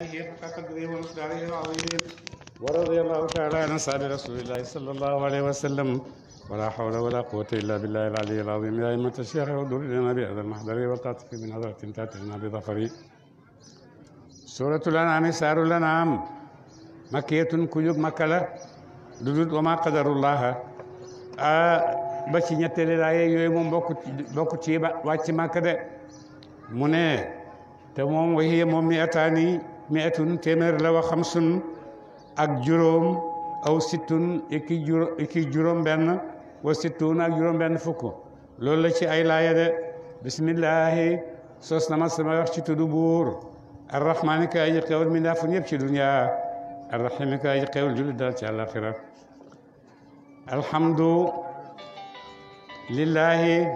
حق قدره ومقداره العظيم ورضي الله تعالى عن اصحاب رسول الله صلى الله عليه وسلم ولا حول ولا قوة إلا بالله العلي العظيم يا أئمة الشيخ اغدر لنا بهذا المحضر والتعطف من حضرة تأتينا بظفر سورة الأنعام سار الأنعام مكية كيوب مكة دودut وما قدر الله ba ci ñetteeli laaye yooyu moom bokk ci wàcc Makka de mu ne te moom waxiye moom mi'atun téeméer la wa xamsun ak juróom aw sittun iki juróom benn wa sittun ak juróom benn fukk loolu la ci ay laaya de bismillahi sos na ma sama wax ci tuddu buur arrahmaani ka aji xewal mi ndaa fun yëpp ci dunya arrahimi ka aji xewal julli dal ci àllaxira alhamdu lillahi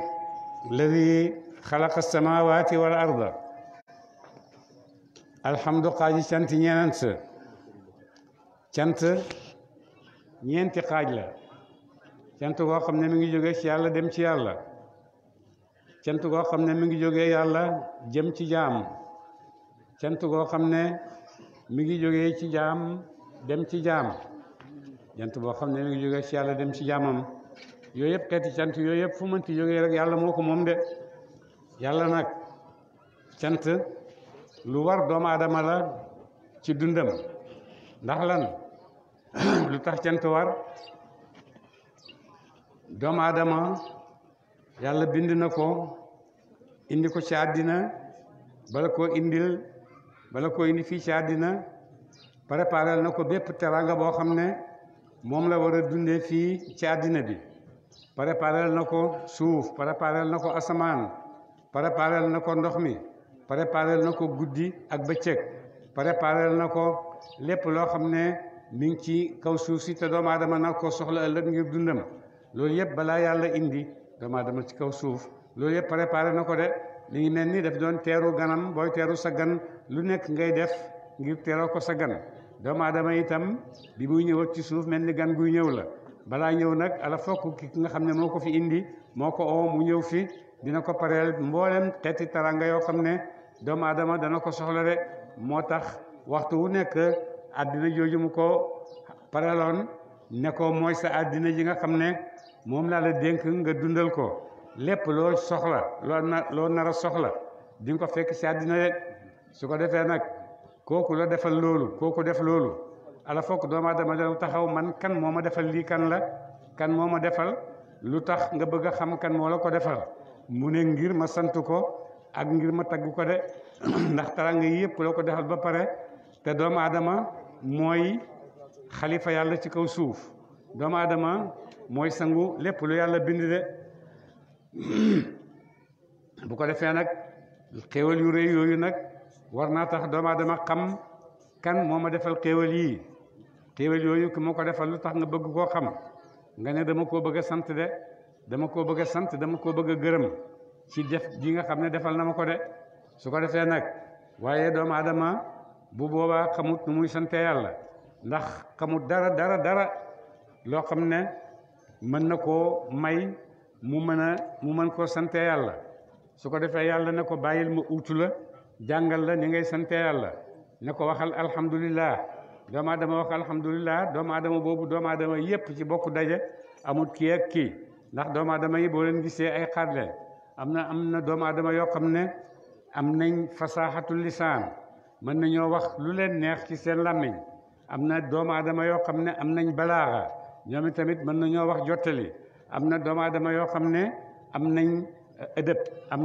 alladi xalaqa samawati wal arda alhamdu xaaji cant ñeent cant ñeenti xaaj la cant goo xam ne mi ngi jógee ci yàlla dem ci yàlla cant goo xam ne mi ngi jógee yàlla jëm ci jaam cant goo xam ne mi ngi jógee ci jaam dem ci jaam cant boo xam ne mi ngi jógee ci yàlla dem ci jaamam yooyu yëpp xeeti cant yooyu yëpp fu mënti jógee rek yàlla moo ko moom de yàlla nag cant lu war doomu aadama la ci dundam ndax lan lu tax cant war doomu aadama yàlla bind na ko indi ko ci àddina bala koo indi fii ci àddina préparel na ko bépp teranga boo xam ne moom la war a dundee fii ci àddina bi préparel na ko suuf préparel na ko asamaan préparel na ko ndox mi préparel na ko guddi ak bëccëg préparel na ko lépp loo xam ne mi ngi ci kaw suuf si te doomu aadama nag ko soxla ëllëg ngir dundam loolu yëpp balaa yàlla indi doomu aadama ci kaw suuf loolu yëpp préparé na ko de li ngi mel ni daf doon teeru ganam booy teeru sa gan lu nekk ngay def ngir teeroo ko sa gan doomu aadama itam bi muy ñëwat ci suuf mel ni gan guy ñëw la balaa ñëw nag ala fokk ki nga xam ne moo ko fi indi moo ko oo mu ñëw fi dina ko pareel mboolem xeeti taranga yoo xam ne doomu aadama dana ko soxla de moo tax waxtu wu nekk àddina jooju mu ko pareeloon ne ko mooy sa àddina ji nga xam ne moom laa la dénk nga dundal ko lépp loo soxla loo nar a soxla di nga ko fekk si àddina de su ko defee nag kooku la defal loolu kooku def loolu ala fokk doomu aadama dana taxaw man kan moo ma defal lii kan la kan moo ma defal lu tax nga bëgg a xam kan moo la ko defal mu ne ngir ma sant ko ak ngir ma tagg ko de ndax taranga yi yëpp la ko defal ba pare te doomu aadama mooy xalifa yàlla ci kaw suuf doomu aadama mooy sangu lépp lu yàlla bind de bu ko defee nag xéewal yu rëy yooyu nag war naa tax doomu aadama xam kan moo ma defal xéewal yii xéewal yooyu ki moo ko defal lu tax nga bëgg koo xam nga ne dama koo bëgg a sant de dama koo bëgg a sant dama koo bëgg a gërëm ci def ji nga xam ne defal na ma ko de su ko defee nag waaye doomu aadama bu boobaa xamut nu muy sante yàlla ndax xamut dara loo xam ne mën na koo may mu mën koo sante yàlla su ko defee yàlla ne ko bàyyil ma uutu la jàngal la ni ngay sante yàlla ne ko waxal alhamdulillah doomu aadama wax alhamdulillah doomu aadama boobu doomu aadama yépp ci bokk daje amul kii ak kii ndax doomu aadama yi boo leen gisee ay xaat leen am na doomu aadama yoo xam ne am nañ fasaaxatul lisaan mën nañoo wax lu leen neex ci seen làmmiñ am na doomu aadama yoo xam ne am nañ balaaxa ñoom tamit mën nañoo wax jottali am na doomu aadama yoo xam ne am nañ ëdëb am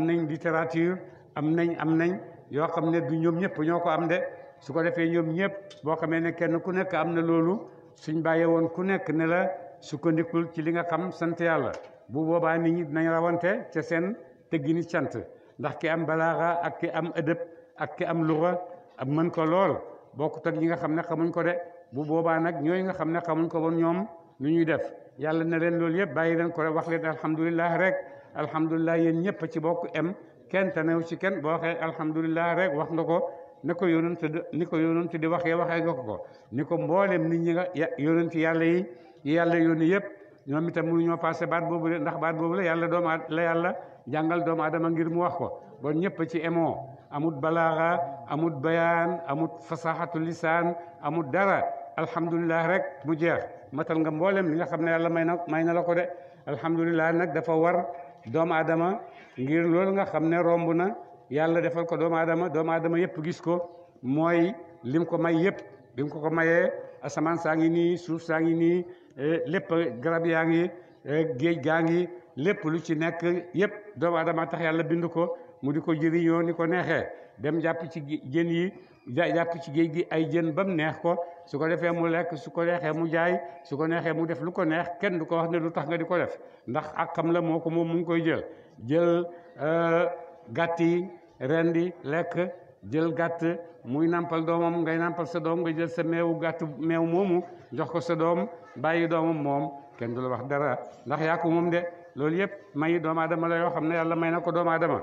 nañ littérature am nañ yoo xam ne du ñoom ñëpp ñoo ko am de su ko defee ñoom ñëpp boo xamee ne kenn ku nekk am na loolu suñ bàyyee woon ku nekk ne la sukkandikul ci li nga xam sant yàlla bu boobaa nit ñi dinañ rawante ca seen tëggini cant ndax ki am balaaxa ak ki am ëdëb ak ki am luxa am mën ko lool bokkut ak ñi nga xam ne xamuñ ko de bu boobaa nag ñooy nga xam ne xamuñ ko woon ñoom lu ñuy def yàlla ne leen loolu yëpp bàyyi leen ko rek wax leen alhamdulilah rek alhamdulilah yéen ñëpp ci bokk em kenn tanew ci kenn boo waxee alhamdulilah rek wax nga ko ni ko yonent di waxee nga ko ni ko mboolem nit ñi nga yonent yàlla yi yàlla yónni yëpp ñoom itam mënuñoo passé baat boobu de ndax baat boobu la yàlla jàngal doomu aadama ngir mu wax ko bon ñëpp ci emoo amut balaaxa amut bayaan amut fasaxatu lisaan amut dara alhamdulilah rek mu jeex matal nga mboolem li nga xam ne yàlla may na la ko de alhamdulilah nag dafa war doomu aadama ngir loolu nga xam ne romb na yàlla defal ko doomu aadama yëpp gis ko mooy lim ko may yëpp bim ko mayee asamaan saa ngi nii suuf saa ngi nii lépp garab yaa ngi géej gaa ngi lépp lu ci nekk yëpp doomu aadama tax yàlla bind ko mu di ko jëriñoo ni ko neexee dem jàpp ci jën yi jàpp ci géej gi ay jën ba mu neex ko su ko defee mu lekk su ko neexee mu jaay su ko neexee mu def lu ko neex kenn du ko wax ne lu tax nga di ko def ndax àqam la moo ko moom mu ngi koy jël gàtt yi rendi lekk jël gàtt muy nampal doomam ngay nampal sa doom nga jël sa meewu gàtt meew moomu jox ko sa doom bàyyi doomam moom kenn du la wax dara ndax yaa ko moom de loolu yëpp may doomu aadama la yoo xam ne yàlla may na ko doomu aadama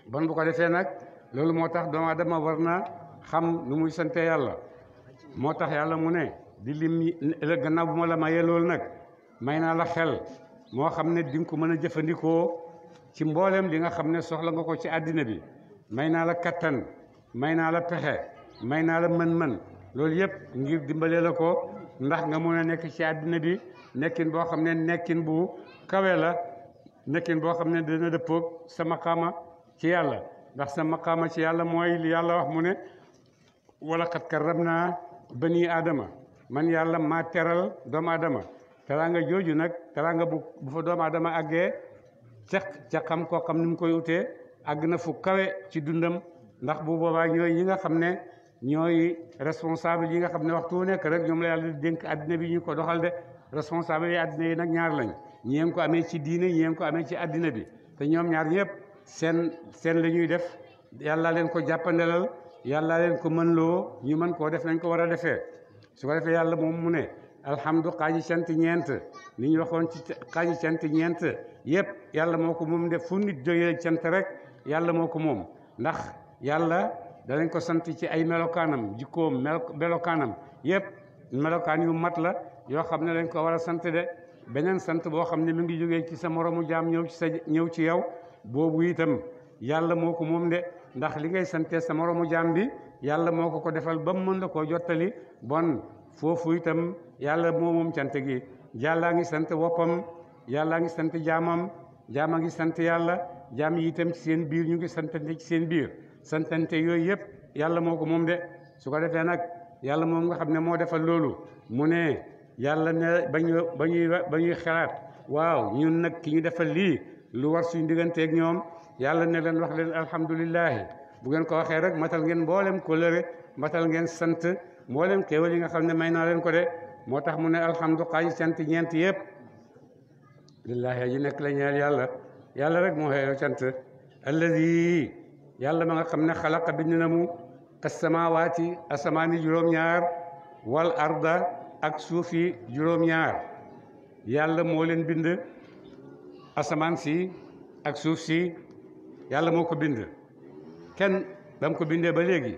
bon bu ko defee nag loolu moo tax doomu aadama war na xam nu muy sante yàlla moo tax yàlla mu ne di lim gannaaw bu ma la mayee loolu nag may naa la xel moo xam ne di nga ko mën a jëfandikoo ci mboolem li nga xam ne soxla nga ko ci àddina bi may naa la kattan may naa la pexe may naa la mën-mën loolu yëpp ngir dimbalee la ko ndax nga mën a nekk ci àddina bi nekkin boo xam ne nekkin bu kawe la nekkin boo xam ne dina dëppoog sa maqaama ci yàlla ndax sa maqaama ci yàlla mooy li yàlla wax mu ne wala xat karramnaa bani aadama man yàlla maa teral doomu aadama teraanga jooju nag teraanga bu fa doomu aadama àggee ca xam koo xam ni mu koy utee àgg na fu kawe ci dundam ndax bu boobaa ñooy ñi nga xam ne ñooy responsable yi nga xam ne waxtu wu nekk rek ñoom la yàlla di dénk àddina bi ñu ko doxal de responsable yi àddina yi nag ñaar lañ ñi ko amee ci diine ñi ko amee ci àddina bi te ñoom ñaar ñëpp seen la ñuy def yàlla leen ko jàppandelal yàlla leen ko mën loo ñu mën koo def nañ ko war a defee su ko defee yàlla moom mu ne alhamdu xaaji cant ñeent li ñu waxoon ci xaaji cant ñeent yëpp yàlla moo ko moom def fu nit jógee cant rek yàlla moo ko moom ndax yàlla danañ ko sant ci ay melokaanam jikkoom melokaanam yëpp melokaan yu mat la yoo xam ne dañ ko war a sant de beneen sant boo xam ne mi ngi jógee ci sa moromu jaam ñëw ci yow boobu itam yàlla moo ko moom de ndax li ngay sante sa moromu jaam bi yàlla moo ko defal ba mu mën la koo jottali bon foofu itam yàlla moo moom cant gi yàllaa ngi sant woppam yàllaa ngi sant jaamam jaama ngi sant yàlla jaam yi itam ci seen biir ñu ngi santante ci seen biir santante yooyu yëpp yàlla moo ko moom de su ko defee nag yàlla moom nga xam ne moo defal loolu mu ne yàlla ne ba ñuy xalaat waaw ñun nag ki ñu defal lii lu war suñu digganteeg ñoom yàlla ne leen wax leen alhamdulilahi bu ngeen ko waxee rek matal ngeen mboolem kóllëre matal ngeen sant mboolem xéewal yi nga xam ne may naa leen ko de moo tax mu ne alhamdu xaaji sant ñeent yëpp lillahi aji nekk la ñeel yàlla rek moo xeeyoo cant alladi yàlla ma nga xam ne xalaqa bind na mu as-samaawaati asamaani juróom-ñaar wal arda ak suufi juróom-ñaar yàlla moo leen bind asamaan si ak suuf si yàlla moo ko bind kenn dam ko bindee ba léegi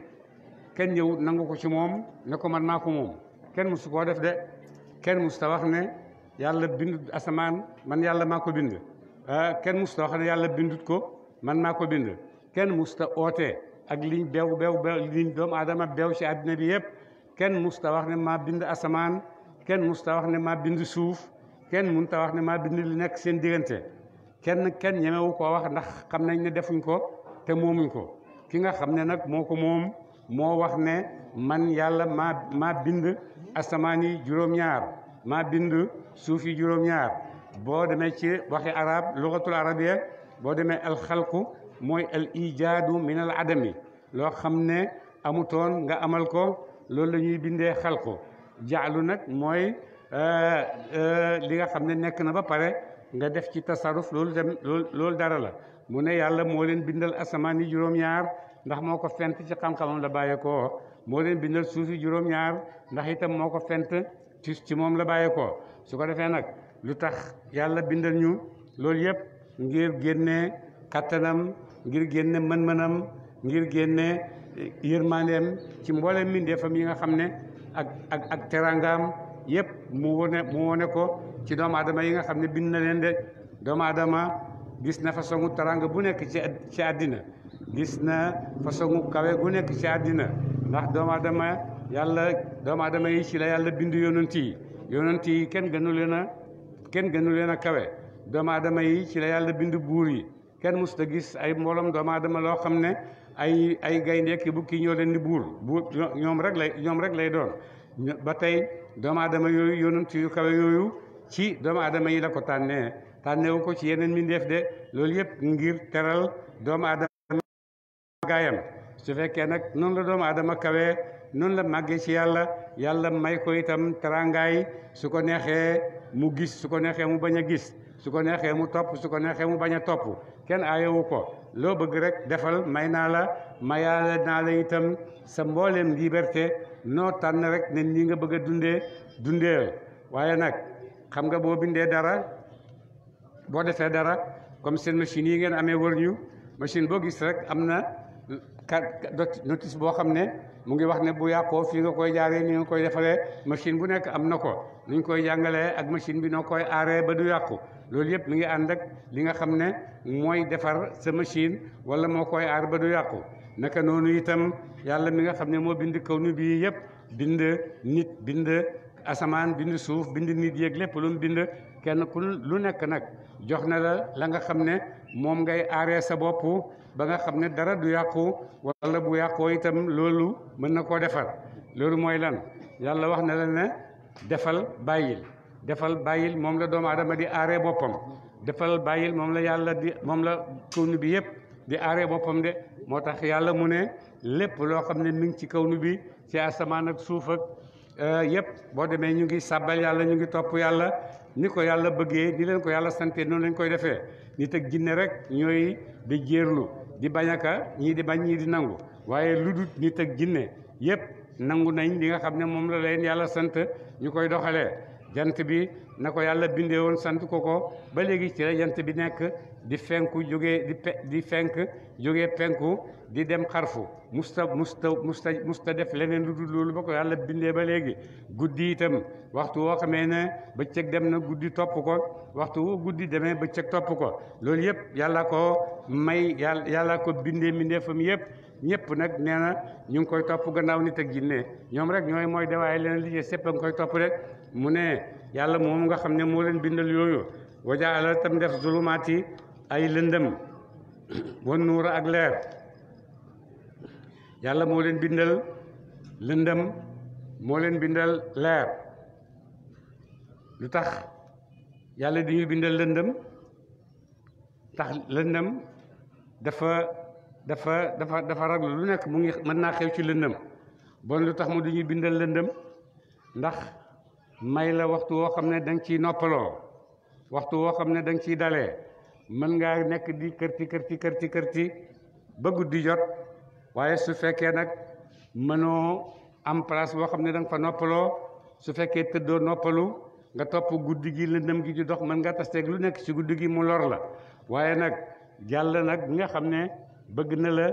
kenn ñëw nangu ko ci moom ne ko man maa ko moom kenn musu koo def de kenn musu ta wax ne yàlla bindut asamaan man yàlla maa ko bind kenn musu ta wax ne yàlla bindut ko man maa ko bind kenn musu ta ootee ak liñ beew liñ doomu aadama beew ci àddina bi yëpp kenn musu ta wax ne maa bind asamaan kenn musu ta wax ne maa bind suuf kenn mun ta wax ne maa bind li nekk seen diggante kenn ñemewu koo wax ndax xam nañ ne defuñ ko te moomuñ ko ki nga xam ne nag moo ko moom moo wax ne man yàlla maa bind asamaan yi juróom-ñaar maa bind suuf yi juróom-ñaar boo demee ci waxi arab lugatul arabiya boo demee alxalqu mooy al ijaadu min al adami loo xam ne amutoon nga amal ko loolu la ñuy bindee xalqu jaalu nag mooy li nga xam ne nekk na ba pare nga def ci tasarruf loolu dara la mu ne yàlla moo leen bindal asamaan yi juróom-ñaar ndax moo ko fent ci xam-xamam la bàyyeekoo moo leen bindal suuf yi juróom-ñaar ndax itam moo ko fent ci moom la bàyyeekoo su ko defee nag lu tax yàlla bindal ñu loolu yëpp ngir génne kattanam ngir génne mën-mënam ngir génne yërmandeem ci mboolem mbindeefam yi nga xam ne ak teraangaam yëpp mu wone ko ci doomu aadama yi nga xam ne bind na leen de doomu aadama gis na façon teraanga bu nekk ci àddina gis na façon kawe gu nekk ci àddina ndax doomu aadama yi ci la yàlla bind yonent yi kenn gënu leen a kawe doomu aadama yi ci la yàlla bind buur yi kenn mosut a gis ay mbooloom doomu aadama loo xam ne ay gaynde ki bukki ñoo leen di buur ñoom rek lay doon ba tey doomu aadama yooyu yonent yu kawe yooyu ci doomu aadama yi la ko tànnewu ko ci yeneen mbindeef de loolu yëpp ngir teral doomu aadama gaayam su fekkee nag noonu la doomu aadama kawee noonu la màggee ci yàlla may ko itam terangaay su ko neexee mu gis su ko neexee mu bañ a gis su ko neexee mu topp su ko neexee mu bañ a topp kenn aayewu ko loo bëgg rek defal may naa la mayaale naa la itam sa mbooleem liberté noo tànn rek ne nii nga bëgg a dundeel waaye nag xam nga boo bindee dara boo defee dara comme seen machine yi ngeen amee wër ñu machine boo gis rek am na notice boo xam ne mu ngi wax ne bu yàqoo fii nga koy jaaree ni nga koy defaree machine bu nekk am na ko nuñ koy jàngalee ak machine bi noo koy aaree ba du yàqu loolu yëpp mi ngi ànd ak li nga xam ne mooy defar sa machine wala moo koy aar ba du yàqu naka noonu itam yàlla mi nga xam ne moo bind kaw nu bii yëpp bind nit bind asamaan bind suuf bind nit yéeg lépp lu mu bind kenn ku lu nekk nag jox na la nga xam ne moom ngay aaree sa bopp ba nga xam ne dara du yàqu wala bu yàqoo itam loolu mën na koo defar loolu mooy lan yàlla wax na la ne defal bàyyil moom la doomu aadama di aaree boppam defal bàyyil moom la kawnu bi yëpp di aaree boppam de moo tax yàlla mu ne lépp loo xam ne mi ngi ci kawnu bi ci asamaan ak suuf ak yëpp boo demee ñu ngi sàbbal yàlla ñu ngi topp yàlla ni ko yàlla bëggee ni leen ko yàlla sante noonu lañ koy defee nit ak jinne rek ñooy di jéerlu di bañ aka ñii di bañ ñii di nangu waaye lu dul nit ak jinne yëpp nangu nañ li nga xam ne moom la leen yàlla sant ñu koy doxalee jant bi na ko yàlla bindee woon sant ko ba léegi ci la jant bi nekk di fenku di fenk jógee penku di dem xarfu musta def leneen lu dul loolu ba ko yàlla bindee ba léegi guddi itam waxtu woo xamee ne bëccëg dem na guddi topp ko waxtu woo guddi demee bëccëg topp ko loolu yëpp yàlla ko may yàlla ko bindee mbindeefam yëpp ñëpp nag nee na ñu ngi koy topp gannaaw nit ak jinne ñoom rek ñooy mooy de waaye leneen li sépp a ngi koy topp rek mu ne yàlla moom nga xam ne moo leen bindal yooyu wajaala tam def zulumaati ay lëndëm wan nuura ak leer yàlla moo leen bindal lëndëm moo leen bindal leer lu tax yàlla di ñu bindal lëndëm tax lëndëm dafa raglu lu nekk mu ngi mën naa xew ci lëndëm bon lu tax mu di ñu bindal lëndëm ndax may la waxtu woo xam ne da nga ciy noppaloo waxtu woo xam ne da nga ciy dalee mën ngaa nekk di kërti ba guddi jot waaye su fekkee nag mënoo am place boo xam ne da nga fa noppaloo su fekkee tëddoo noppalu nga topp guddi gi lëndëm gi di dox mën nga tasteeg lu nekk ci guddi gi mu lor la waaye nag Yàlla nag nga xam ne bëgg na la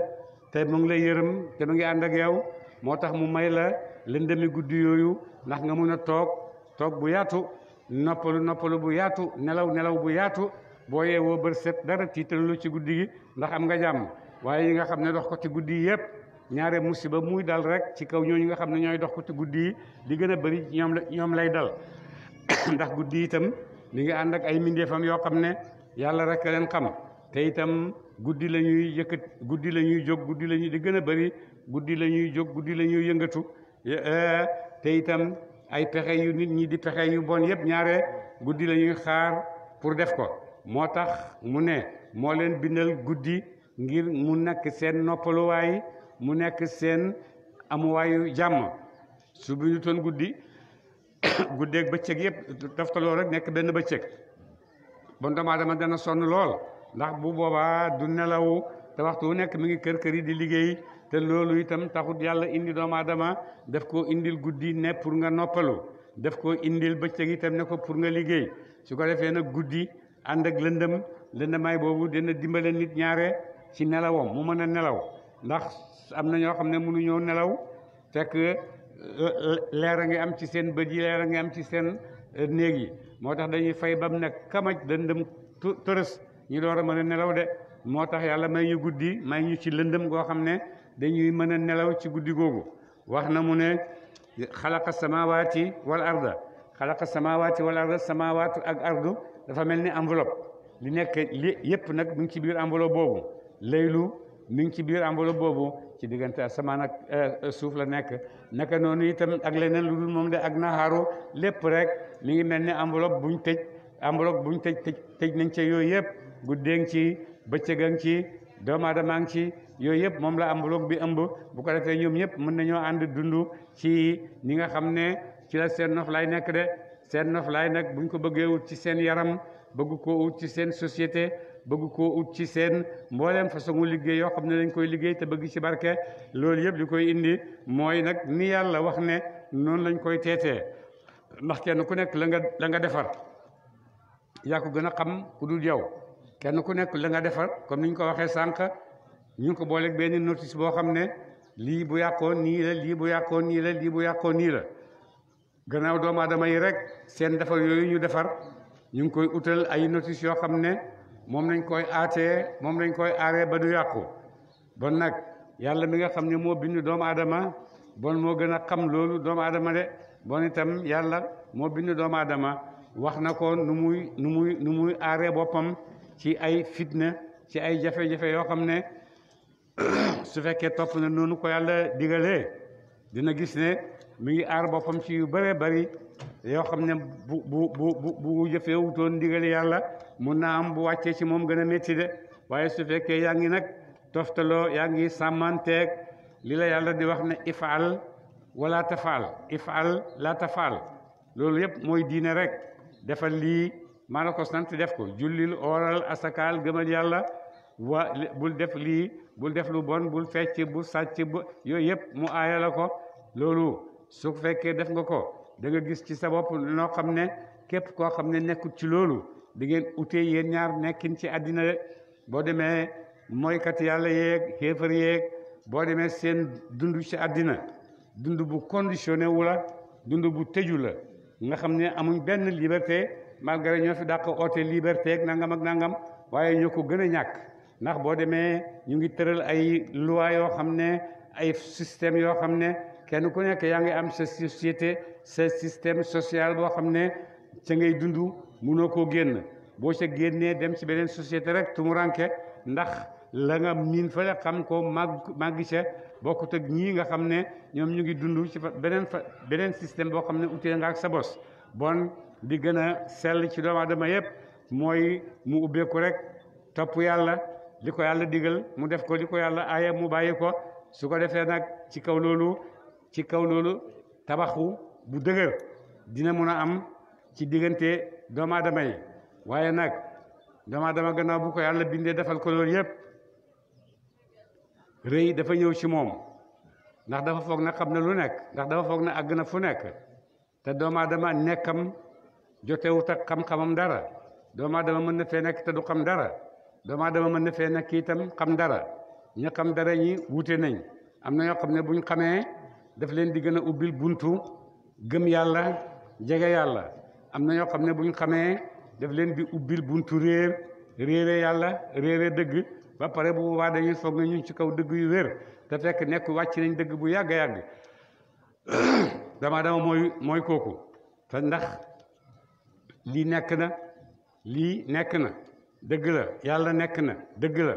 te mu ngi lay yërëm te mu ngi ànd ak yow moo tax mu may la lëndëmi guddi yooyu ndax nga mun a toog bu yaatu noppalu bu yaatu nelaw bu yaatu boo yeewoo bër set dara tiitalu ci guddi gi ndax am nga jàmm waaye yi nga xam ne dox ko ci guddi yi yëpp ñaare musiba muy dal rek ci kaw ñooñu nga xam ne ñooy dox ko ci guddi yi li gën a bëri ñoom lay dal ndax guddi itam li nga ànd ak ay mbindeefam yoo xam ne yàlla rek leen xam te itam guddi la ñuy guddi la ñuy jóg guddi la ñuy di gën a bëri guddi la ñuy jóg guddi la ñuy yëngatu te itam ay pexe yu nit ñi di pexe yu bon yëpp ñaare guddi la ñuy xaar pour def ko moo tax mu ne moo leen bindal guddi ngir mu nekk seen noppaluwaay mu nekk seen amuwaayu jàmm su bu ñu toon guddi guddeeg bëccëg yëpp taftaloo rek nekk benn bëccëg bon doomu aadama dana sonn lool ndax bu boobaa du nelaw te waxtu wu nekk mi ngi kër yi di liggéey te loolu itam taxut yàlla indi doomu aadama def ko indil guddi ne pour nga noppalu def ko indil bëccëg itam ne ko pour nga liggéey su ko defee nag guddi ànd ak lëndamaay boobu dina dimbale nit ñaare ci nelawam mu mën a nelaw ndax am na ñoo xam ne mënuñoo nelaw fekk leer a ngi am ci seen bët yi leer a ngi am ci seen néeg yi moo tax dañuy fay bam nekk kamaj lëndëm tërës ñu door a mën a nelaw de moo tax yàlla may ñu guddi may ñu ci lëndëm goo xam ne dañuy mën a nelaw ci guddi googu wax na mu ne xalaqa samawaati wal arda xalaqa samawaati wal arda samawaatu ak ardu dafa mel ni enveloppe li nekk li yépp nag mi ngi ci biir enveloppe boobu laylu mi ngi ci biir enveloppe boobu ci diggante asamaan ak suuf la nekk naka noonu itam ak leneen lu dul moom de ak naxaaru lépp rek mi ngi mel ni enveloppe buñ tëj nañ ca yooyu yëpp guddeeng ci bëccëgang ci doomu aadama ngi ci yooyu yëpp moom la enveloppe bi ëmb bu ko defee ñoom ñëpp mën nañoo ànd dund ci ñi nga xam ne ci la seen noflaay nekk de seen noflaay nag buñ ko bëggee wut ci seen yaram bëgg koo ut ci seen société bëgg koo ut ci seen mbooleem façon liggéey yoo xam ne dañ koy liggéey te bëgg ci barke loolu yëpp li koy indi mooy nag ni yàlla wax ne noonu lañ koy teetee ndax kenn ku nekk la nga defar yaa ko gën a xam ku dul yow kenn ku nekk la nga defar comme ni ñu ko waxee sànq ñu ngi ko booleeg benn notice boo xam ne lii bu yàqoo nii la lii bu yàqoo nii la lii bu yàqoo nii la gannaaw doomu aadama yi rek seen defar yooyu ñu defar ñu ngi koy utal ay notice yoo xam ne moom lañ koy aaree ba du yàqu bon nag yàlla mi nga xam ne moo bind doomu aadama bon moo gën a xam loolu doomu aadama de bon itam yàlla moo bind doomu aadama wax na ko nu muy aaree boppam ci ay fitna ci ay jafe-jafe yoo xam ne su fekkee topp na noonu ko yàlla digalee dina gis ne mi ngi aar boppam ci yu bëree bëri yoo xam ne bu jëfee wutoon ndigali yàlla mun naa am bu wàccee ci moom gën a métti de waaye su fekkee yaa ngi nag toftaloo yaa ngi sàmmanteeg li la yàlla di wax ne ifaal wala tafaal ifaal la tafaal loolu yëpp mooy diine rek defal lii maa la ko sant def ko jullil ooral asakaal gëmal yàlla bul def lii bul def lu bon bul fecc bul sàcc yooyu yëpp mu aaya la ko loolu su fekkee def nga ko da nga gis ci sa bopp noo xam ne képp koo xam ne nekkut ci loolu di ngeen utee yéen ñaar nekkin ci àddina de boo demee mooykat yàlla yeeg xéefar yeeg boo demee seen dund ci àddina dund bu conditionné wu la dund bu tëju la nga xam ne amuñ benn liberté malgré ñoo fi dàq oote liberté ak nangam ak nangam waaye ñoo ko gën a ñàkk ndax boo demee ñu ngi tëral ay loi yoo xam ne ay système yoo xam ne kenn ku nekk yaa ngi am sa société sa système social boo xam ne ca ngay dund mënoo koo génn boo ca génnee dem ci beneen société rek tumuranke ndax la nga miin fa la xam ko màgg ca bokkut ak ñii nga xam ne ñoom ñu ngi dund ci beneen système boo xam ne utee nga ak sa bos bon di gën a sell ci doomu aadama yépp mooy mu ubbeeku rek topp yàlla li ko yàlla digal mu def ko li ko yàlla aaye mu bàyyi ko su ko defee nag ci kaw loolu tabaxu bu dëgër dina mun a am ci diggante doomu aadama yi waaye nag doomu aadama gannaaw bu ko yàlla bindee defal ko loolu yépp rëy dafa ñëw ci moom ndax dafa foog na xam na lu nekk ndax dafa foog na àgg na fu nekk te doomu aadama nekkam jotewut ak xam-xamam dara doomu aadama mën na fee nekk te du xam dara doomu aadama mën na fee nekk itam xam dara ñi xam dara ñi wuute nañ am na ñoo xam ne buñ xamee daf leen di gën a ubbil buntu gëm yàlla jege yàlla am na ñoo xam ne buñ xamee daf leen di ubbil buntu réere yàlla réere dëgg ba pare bu boobaa dañuy foog na ñu ci kaw dëgg yu wér te fekk nekk wàcc nañ dëgg bu yàgg yàgg dama mooy kooku te ndax lii nekk na dëgg la yàlla nekk na dëgg la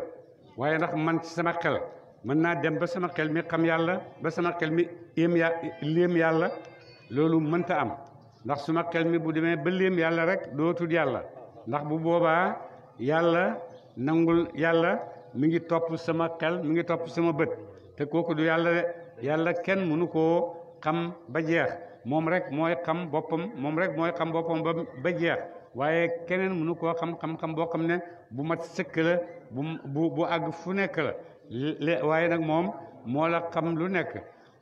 waaye ndax man ci sama xel mën naa dem ba sama xel mi xam yàlla ba sama xel mi léem yàlla loolu mënta am ndax suma xel mi bu demee ba léem yàlla rek dootul yàlla ndax bu boobaa yàlla nangul yàlla mi ngi topp sama xel mi ngi topp sama bët te kooku du yàlla de yàlla kenn mënu koo xam ba jeex moom rek mooy xam boppam ba jeex waaye keneen mënu koo xam boo xam ne bu mat sëkk la bu àgg fu nekk la waaye nag moom moo la xam lu nekk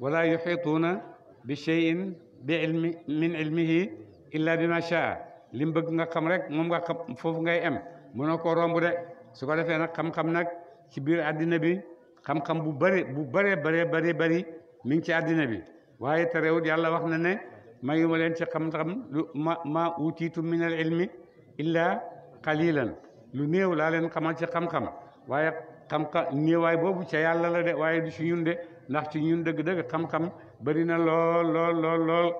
wala yuxiituuna bi cheyin bi ilmi min ilmihi illa bi ma shaa li mu bëgg nga xam rek moom nga xam foofu ngay em mënoo koo romb de su ko defee nag xam-xam nag ci biir àddina bi xam-xam bu bari mi ngi ci àddina bi waaye te réewut yàlla wax na ne mayuma leen ci xam-xam lu ma utiitu min al ilmi illa qalilan lu néew laa leen xamal ci xam-xam waaye xam-xam néewaay boobu ca yàlla la de waaye du ci ñun de ndax ci ñun dëgg-dëgg xam-xam bëri na lool lool lool lool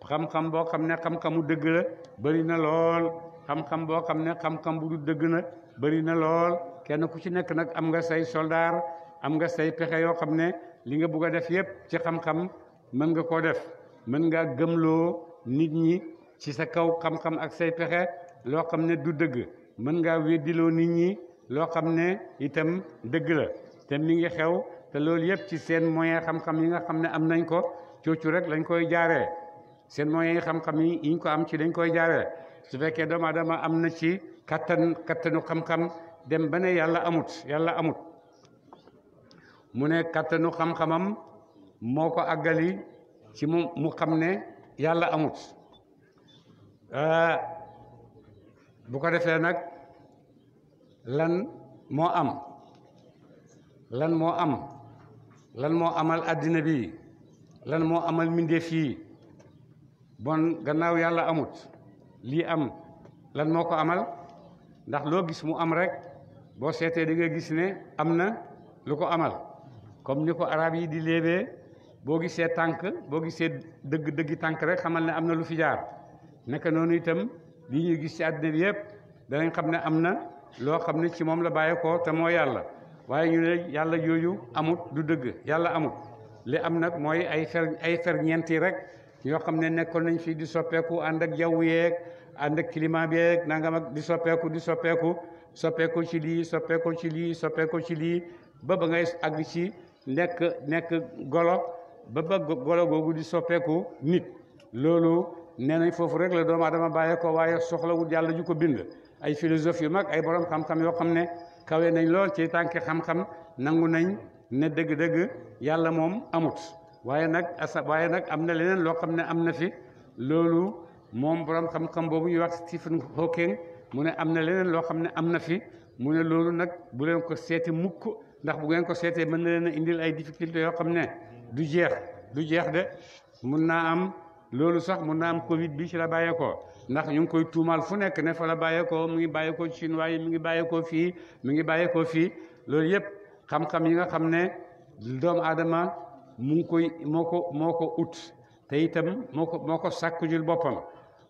xam-xam boo xam ne xam-xamu dëgg la bëri na lool xam-xam boo xam ne xam-xam bu du dëgg na bëri na lool kenn ku ci nekk nag am nga say soldaar am nga say pexe yoo xam ne li nga bugg a def yépp ci xam-xam mën nga koo def mën ngaa gëmloo nit ñi ci sa kaw xam-xam ak say pexe loo xam ne du dëgg mën ngaa weddiloo nit ñi loo xam ne itam dëgg la te mi ngi xew te loolu yépp ci seen moyen xam-xam yi nga xam ne am nañ ko coocu rek lañ koy jaaree seen moyen yi xam-xam yi yiñ ko am ci dañ koy jaaree su fekkee doomu aadama am na ci kattanu xam-xam dem ba ne yàlla amut mu ne kattanu xam-xamam moo ko àggali ci mu xam ne yàlla amut bu ko defee nag lan moo amal àddina bi lan moo amal mbindeef yi bon gannaaw yàlla amut lii am lan moo ko amal ndax loo gis mu am rek boo seetee di nga gis ne am na lu ko amal comme ni ko arab yi di léebee boo gisee tànk boo gisee dëggi tànk rek xamal ne am na lu fi jaar naka noonu itam lii ñuy gis ci àddina bi yëpp danañ xam ne am na loo xam ne ci moom la bàyyeekoo te moo yàlla waaye ñu ne yàlla yooyu amut du dëgg yàlla amut li am nag mooy ay ferñeent yi rek yoo xam ne nekkoon nañ fi di soppeeku ànd ak jaww yeeg ànd ak climat bi yeeg nangam ak di soppeeku ci lii soppeeku ci lii ba ngay àgg ci nekk golo ba golo googu di soppeeku nit loolu nee nañ foofu rek la doomu aadama bàyyeekoo waaye soxlawul yàlla ju ko bind ay philosophe yu mag ay borom xam-xam yoo xam ne kawe nañ lool ci tànki xam-xam nangu nañ ne dëgg-dëgg yàlla moom amut waaye nag am na leneen loo xam ne am na fi loolu moom borom xam-xam boobu ñuy wax Stephen Hawking mu ne am na leneen loo xam ne am na fi mu ne loolu nag bu leen ko seeti mukk ndax bu ngeen ko seetee mën na leen a indil ay difficultés yoo xam ne du jeex de mun naa am loolu sax mun naa am Covid bi ci la bàyyeekoo ndax ñu ngi koy tuumaal fu nekk ne fa la bàyyeekoo mu ngi bàyyeekoo ci Chinois yi mi ngi bàyyeekoo fii loolu yëpp xam-xam yi nga xam ne doomu aadama mu ngi koy moo ko ut te itam moo ko sàkkujul boppam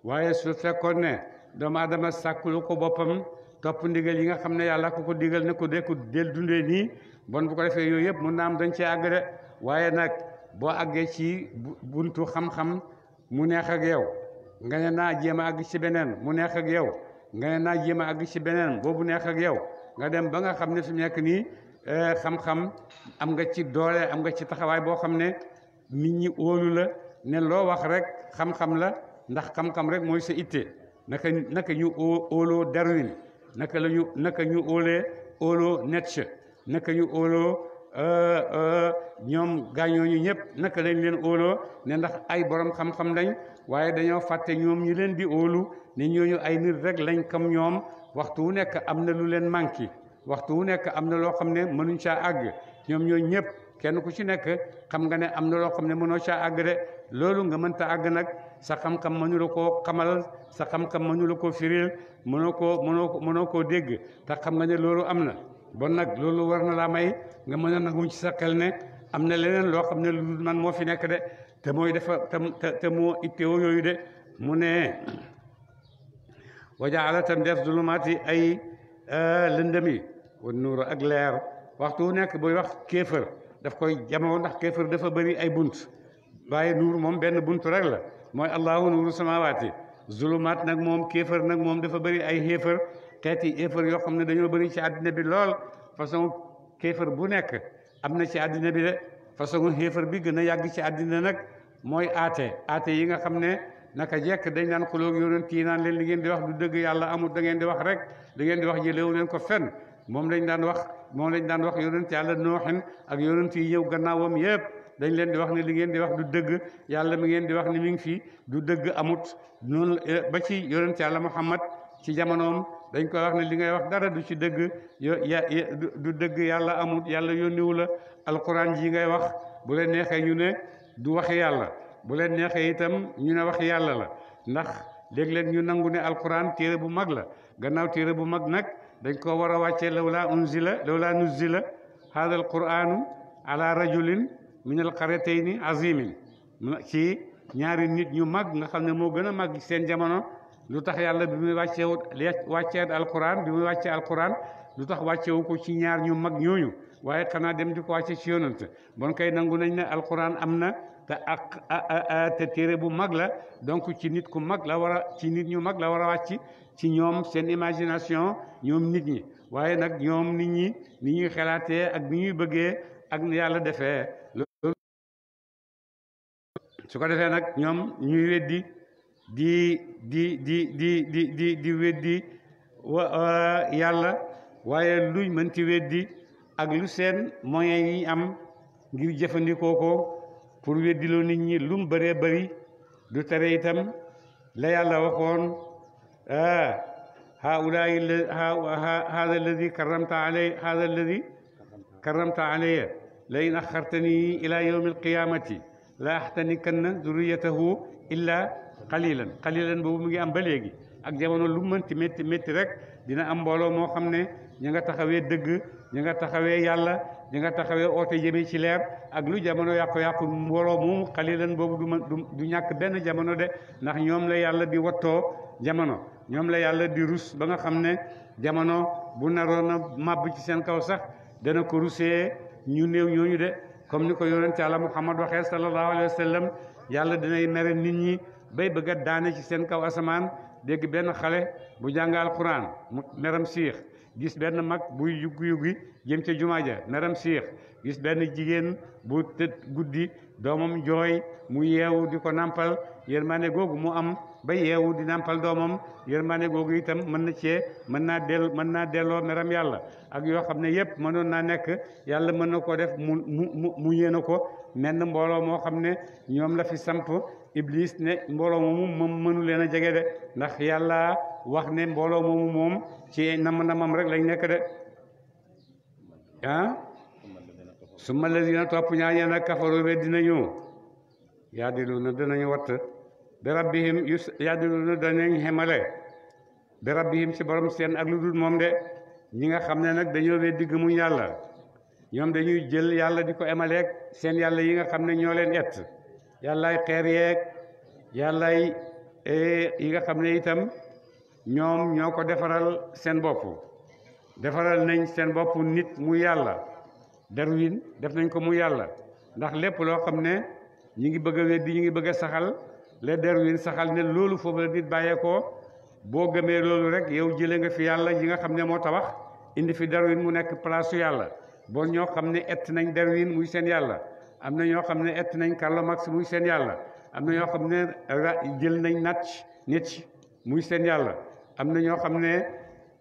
waaye su fekkoon ne doomu aadama sàkkulu ko boppam topp ndigal yi nga xam ne yàlla ko digal ne ko del dundee nii bon bu ko defee yooyu yëpp mun naa am dañ cee àgg de waaye nag boo àggee ci buntu xam-xam mu neex ak yow nga ne naa jéem a àgg ci beneen mu neex ak yow nga ne naa jéem a àgg ci beneen boobu neex ak yow nga dem ba nga xam ne fi mu nekk nii xam-xam am nga ci doole am nga ci taxawaay boo xam ne nit ñi óolu la ne loo wax rek xam-xam la ndax xam-xam rek mooy sa itte naka ñu óoloo Darwin naka ñu óoloo Nietzsche naka ñu óoloo ñoom gaañooñu ñëpp naka lañ leen óoloo ne ndax ay borom xam-xam lañ waaye dañoo fàtte ñoom ñi leen di óolu ne ñooñu ay nit rek lañ comme ñoom waxtu wu nekk am na lu leen manqué waxtu wu nekk am na loo xam ne mënuñ caa àgg ñoom ñooñu ñëpp kenn ku ci nekk xam nga ne am na loo xam ne mënoo caa àgg de loolu nga mënta àgg nag sa xam-xam mënu la koo xamal sa xam-xam mënu la koo firil mënoo koo dégg te xam nga ne loolu am na bon nag loolu war na laa may nga mën a nangu ci sa xel ne am na leneen loo xam ne lu man moo fi nekk de te mooy te moo ittewoo yooyu de mu ne wajaala tam def zulumaati ay lëndëmi wa nuuru ak leer waxtu wu nekk buy wax kéefër daf koy jamoo ndax kéefër dafa bëri ay bunt waaye nuur moom benn bunt rek la mooy allahu nuuru samawaati zulumaat nag moom kéefër nag moom dafa bëri ay xéefër xeeti xéefër yoo xam ne dañoo bëri ci àddina bi lool façon kéefër bu nekk am na ci àddina bi de façon xéefër bi gën a yàgg ci àddina nag mooy aate yi nga xam ne naka jekk dañ daan xuloog yonent yi naan leen li ngeen di wax du dëgg yàlla amul da ngeen di wax rek da ngeen di wax jëlewu leen ko fenn moom lañ daan wax yonent yàlla nooxin ak yonent yi ñëw gannaawam yëpp dañ leen di wax ne li ngeen di wax du dëgg yàlla mi ngeen di wax ni mi ngi fi du dëgg amut noonu ba ci yonent yàlla Muhammad ci jamonoom dañ koy wax ne li ngay wax dara du ci dëgg du dëgg yàlla amut yàlla yónniwu la alquran ji ngay wax bu leen neexee ñu ne du waxi yàlla bu leen neexee itam ñu ne waxi yàlla la ndax dégg leen ñu nangu ne alquran téere bu mag la gannaaw téere bu mag nag dañ ko war a wàccee lawla nuzila hada al quranu ala rajulin min al qaryatayni azimin ci ñaari nit ñu mag nga xam ne moo gën a mag seen jamono lu tax yàlla bi muy wàccee alquran bi muy wàccee alquran lu tax wàccewu ko ci ñaar ñu mag ñooñu waaye xanaa dem di ko wàcce ci yonant bon kay nangu nañ ne alquran am na te téere bu mag la donc ci nit ku mag la war a ci nit ñu mag la war a wàcc ci ñoom seen imagination ñoom nit ñi waaye nag ñoom nit ñi ni ñuy xalaatee ak ni ñuy bëggee ak ni yàlla defee loolu su ko defee nag ñoom ñuy weddi di weddi yàlla waaye luñ mënti weddi ak lu seen moyens yi am ngir jëfandikoo ko pour weddiloo nit ñi lu mu bëree bëri du tere itam la yàlla waxoon haulaai hada alladi karamta alayya la in axartani ila yawmi alqiyamati la axtanikanna zurriyatahu illa qalilan boobu mu ngi am ba léegi ak jamono lu mënti métti rek dina am mbooloo moo xam ne ñi nga taxawee dëgg ñi nga taxawee yàlla ñi nga taxawee oote jëmee ci leer ak lu jamono yàqu-yàqu mbooloo moomu xalilan boobu du ñàkk benn jamono de ndax ñoom la yàlla di wattoo jamono ñoom la yàlla di rus ba nga xam ne jamono bu naroon a màbb ci seen kaw sax dana ko rusee ñu néew ñooñu de comme ni ko yonent yàlla Muhammad waxee sallallahu alayhi wa sallam yàlla dinay mere nit ñi bay bëgg a daane ci seen kaw asamaan dégg benn xale bu jàng alquran mu meram siix gis benn mag buy yuggi jëm ca jumaa ja meram siix gis benn jigéen bu tëdd guddi doomam jooy mu yeewu di ko nampal yërmande googu mu am ba yeewu di nampal doomam yërmande googu itam mën naa delloo meram yàlla ak yoo xam ne yépp mënoon naa nekk yàlla mën na ko def mu yéene ko menn mbooloo moo xam ne ñoom la fi samp iblis ne mbooloo moomu moom mënu leen a jege de ndax yàlla wax ne mbooloo moomu moom ci namam rek lañ nekk de summa lazina topp ñaañee nag kafaru weddi nañu yaadiluna danañu watt bi rabbihim yaadiluna danañ xemale bi rabbihim ci borom seen ak lu dul moom de ñi nga xam ne nag dañoo weddi gëmuñ yàlla ñoom dañuy jël yàlla di ko emaleeg seen yàlla yi nga xam ne ñoo leen ett yàllaay xeer yeeg yàllaay yi nga xam ne itam ñoom ñoo ko defaral seen bopp defaral nañ seen bopp nit mu yàlla Darwin def nañ ko mu yàlla ndax lépp loo xam ne ñi ngi bëgg a weddi ñi ngi bëgg a saxal le Darwin saxal ne loolu foofu la nit bàyyeekoo boo gëmee loolu rek yow jëlee nga fi yàlla yi nga xam ne moo tabax indi fi Darwin mu nekk place su yàlla bon ñoo xam ne ett nañ Darwin muy seen yàlla am na ñoo xam ne ett nañ Karl Marx muy seen yàlla am na ñoo xam ne jël nañ Nietzsche muy seen yàlla am na ñoo xam ne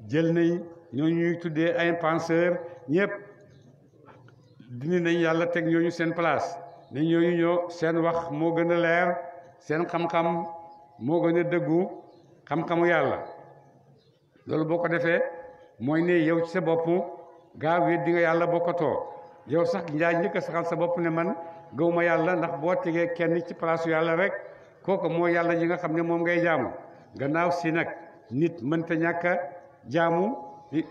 jël nañ ñoo ñuy tuddee ay penseur ñëpp dindi nañ yàlla teg ñooñu seen place ne ñooñu ñoo seen wax moo gën a leer seen xam-xam moo gën a dëggu xam-xamu yàlla loolu boo ko defee mooy ne yow ci sa bopp gaa weddi nga yàlla bokkatoo yow sax njaay njëkk a saxal sa bopp ne man gëwuma yàlla ndax boo tegee kenn ci place yàlla rek kooku moo yàlla ji nga xam ne moom ngay jaamu gannaaw si nag nit mënta ñàkk a jaamu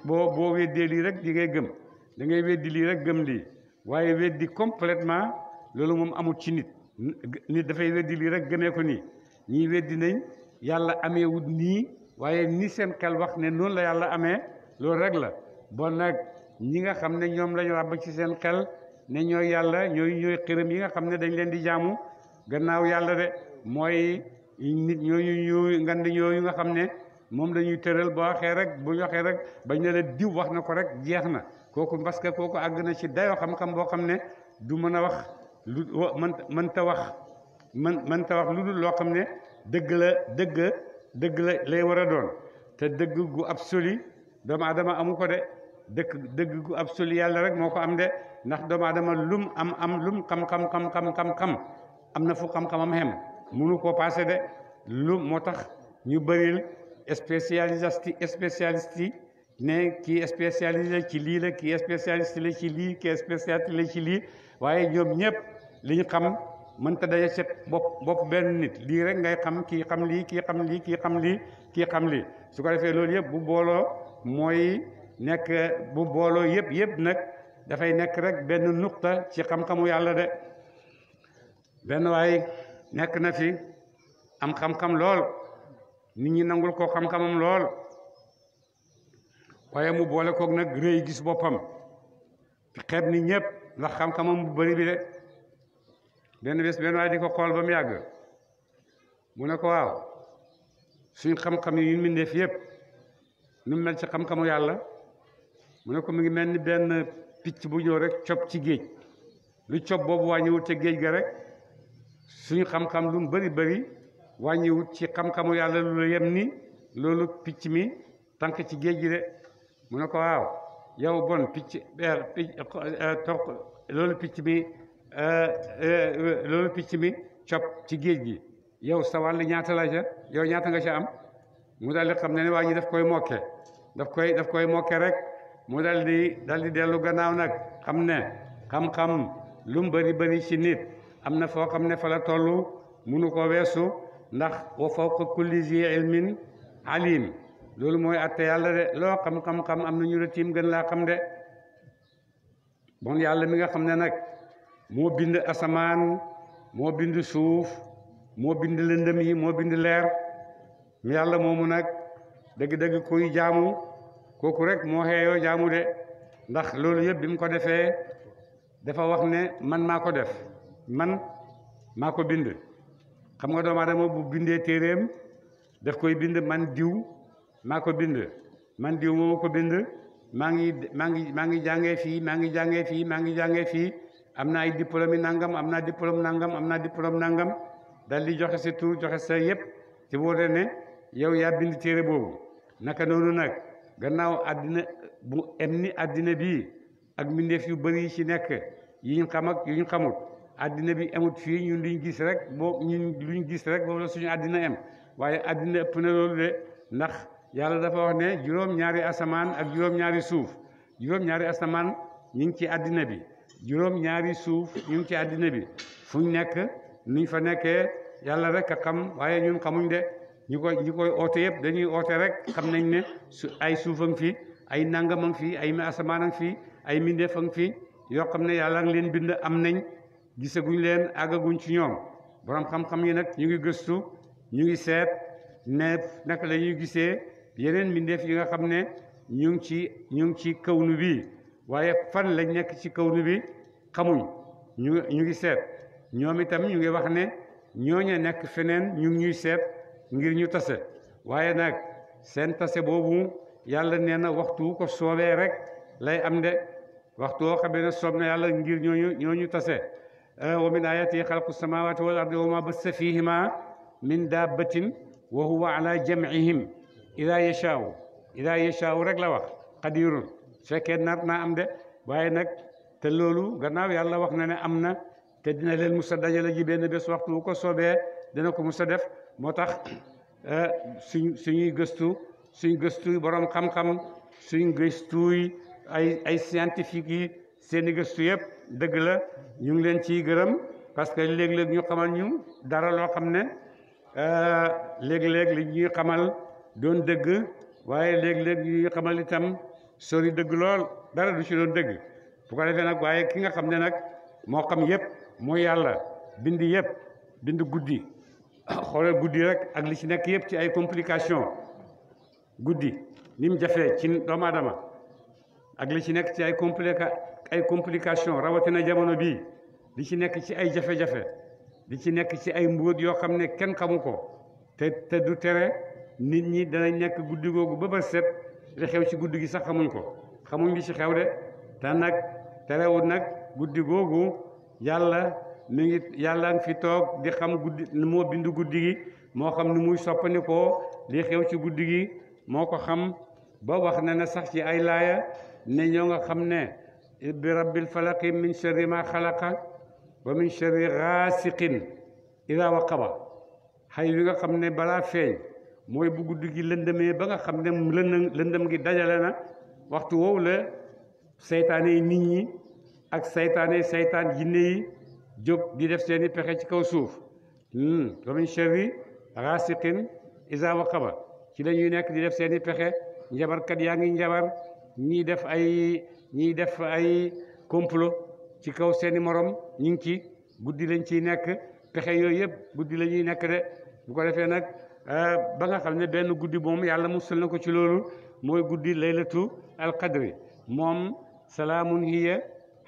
boo weddee lii rek di ngay gëm da ngay weddi lii rek gëm lii waaye weddi complètement loolu moom amul ci nit dafay weddi lii rek gëmee ko nii ñii weddi nañ yàlla amee wut nii waaye ni seen xel wax ne noonu la yàlla amee loolu rek la bon nag ñi nga xam ne ñoom lañu ràbb ci seen xel ne ñooy yàlla ñooy xërëm yi nga xam ne dañ leen di jaamu gannaaw yàlla de mooy nit ñooñu ngand ñooyu nga xam ne moom lañuy tëral bu waxee rek bañ ne la diw wax na ko rek jeex na kooku parce que kooku àgg na ci dayoo xam-xam boo xam ne du mën a wax lu mënta wax lu dul loo xam ne dëgg la lay war a doon te dëgg gu absolu doomu aadama amu ko de dëgg gu absolu yàlla rek moo ko am de ndax doomu aadama lum lum xam am na fu xam-xamam xem munu koo passé de lu moo tax ñu bëril spécialiste yi ne kii spécialisé ci lii la kii spécialiste la ci lii kii spécialiste la ci lii waaye ñoom ñëpp li ñu xam mënta daje ci bopp benn nit lii rek ngay xam kii xam lii kii xam lii kii xam lii kii xam lii su ko defee loolu yëpp bu booloo mooy nekk bu booloo yëpp nag dafay nekk rek benn nuqta ci xam-xamu yàlla de benn waay nekk na fi am xam-xam lool nit ñi nangul ko xam-xamam lool waaye mu boole koog nag rëy gis boppam xeeb nit ñëpp ndax xam-xamam bu bëri bi de benn bés benn waaye di ko xool ba mu yàgg mu ne ko waaw suñ xam-xam yi ñu mbindeef yëpp nu mel ci xam-xamu yàlla mu ne ko mu ngi mel ni benn picc bu ñëw rek cob ci géej lu cob boobu wàññiwut ca géej ga rek suñu xam-xam lu mu bëri wàññiwut ci xam-xamu yàlla lu la yem ni loolu picc mi tànk ci géej gi de mu ne ko waaw yow bon loolu picc mi cob ci géej gi yow sa wàll ñaata la ca yow ñaata nga ca am mu daal di xam ne waa ji daf koy mokke daf koy mokke rek mu dal di dellu gannaaw nag xam ne xam-xam lu mu bëri ci nit am na foo xam ne fa la toll munu ko weesu ndax wa fawqa kulli zi ilmin alim loolu mooy atte yàlla de loo xam-xam am na ñu la tiim gën laa xam de bon yàlla mi nga xam ne nag moo bind asamaan moo bind suuf moo bind lëndëm yi moo bind leer mi yàlla moomu nag dëgg-dëgg kuy jaamu kooku rek moo xeeyoo jaamu de ndax loolu yëpp bi mu ko defee dafa wax ne man maa ko def man maa ko bind xam nga doomu aadama bu bindee téeréem daf koy bind man diw maa ko bind man diw moo ko bind maa ngi jàngee fii maa ngi jàngee fii am na ay diplôme yi nangam am naa diplôme nangam dal di joxe sa tur joxe sa yëpp ci wóor ne yow yaa bind téere boobu naka noonu nag gannaaw àddina bu em ni àddina bii ak mbindeef yu bëri yi ci nekk yi ñu xam ak yu ñu xamut àddina bi emut fii ñun luñ gis rek boobu la suñu àddina em waaye àddina ëpp na loolu de ndax yàlla dafa wax ne juróom-ñaari asamaan ak juróom-ñaari suuf juróom-ñaari asamaan ñu ngi ci àddina bi juróom-ñaari suuf ñu ngi ci àddina bi fuñ nekk nuñ fa nekkee yàlla rek a xam waaye ñun xamuñ de ñi koy oote yëpp dañuy oote rek xam nañ ne ay suuf a ngi fi ay nangam a ngi fi ay asamaan a ngi fi ay mbindeef a ngi fi yoo xam ne yàlla ngi leen bind am nañ gisaguñ leen àggaguñ ci ñoom borom xam-xam yi nag ñu ngi gëstu ñu ngi seet ne naka la ñuy gisee yeneen mbindeef yi nga xam ne ñu ngi ci kawnu bi waaye fan lañ nekk ci kawnu bi xamuñ ñu ngi seet ñoom itam ñu ngi wax ne ñooña nekk feneen ñu ngi ñuy seet ngir ñu tase waaye nag seen tase boobu yàlla nee na waxtu ko soobee rek lay am de waxtu woo xamee ne soob na yàlla ngir ñooñu tase wa min ayati xalqu samawati wal ardi wa ma bassa fihima min dabbatin wa huwa ala jam'ihim ida yashaau rek la wax qadirun fekkee naat naa am de waaye nag te loolu gannaaw yàlla wax na ne am na te dina leen musa dajale ji benn bés waxtu wu ko soobee dina ko musa def moo tax suñuy gëstu borom xam-xam suñ gëstuy ay scientifique yi seeni gëstu yëpp dëgg la ñu ngi leen ciy gërëm parce que léeg-léeg ñu xamal ñu dara loo xam ne léeg-léeg li ñuy xamal doon dëgg waaye léeg-léeg ñuy xamal itam sori dëgg lool dara du ci doon dëgg bu ko defee nag waaye ki nga xam ne nag moo xam yëpp mooy yàlla bind yëpp bind guddi xoolal guddi rek ak li ci nekk yëpp ci ay complication guddi ni mu jafee ci doomu aadama ak li ci nekk ci ay complication rawatina jamono bii li ci nekk ci ay jafe-jafe li ci nekk ci ay mbóot yoo xam ne kenn xamu ko te du tere nit ñi danañ nekk guddi googu ba set li xew ci guddi gi sax xamuñ li ci xew de te nag terewul nag guddi googu yàlla ngi fi toog di xam guddi moo bind guddi gi moo xam ni muy soppandikoo li xew ci guddi gi moo ko xam ba wax na ne sax ci ay laaya ne ñoo nga xam ne bi rabbil falaqi min sharri ma xalaqa wa min sharri gaasiqin ida waqaba xay wi nga xam ne balaa feeñ mooy bu guddi gi lëndëmee ba nga xam ne lëndëm gi dajale na waxtu woowu la seytaane yi nit ñi ak seytaan jinne yi jóg di def seeni pexe ci kaw suuf wa min sharri gaasiqin iza waqaba ci la ñuy nekk di def seeni pexe njabarkat yaa ngi njabar ñiy def ay complot ci kaw seeni morom ñu ngi ci guddi lañ ciy nekk pexe yooyu yëpp guddi la ñuy nekk de bu ko defee nag ba nga xam ne benn guddi moom yàlla musal na ko ci loolu mooy guddi laylatu alqadri moom salaamun hiya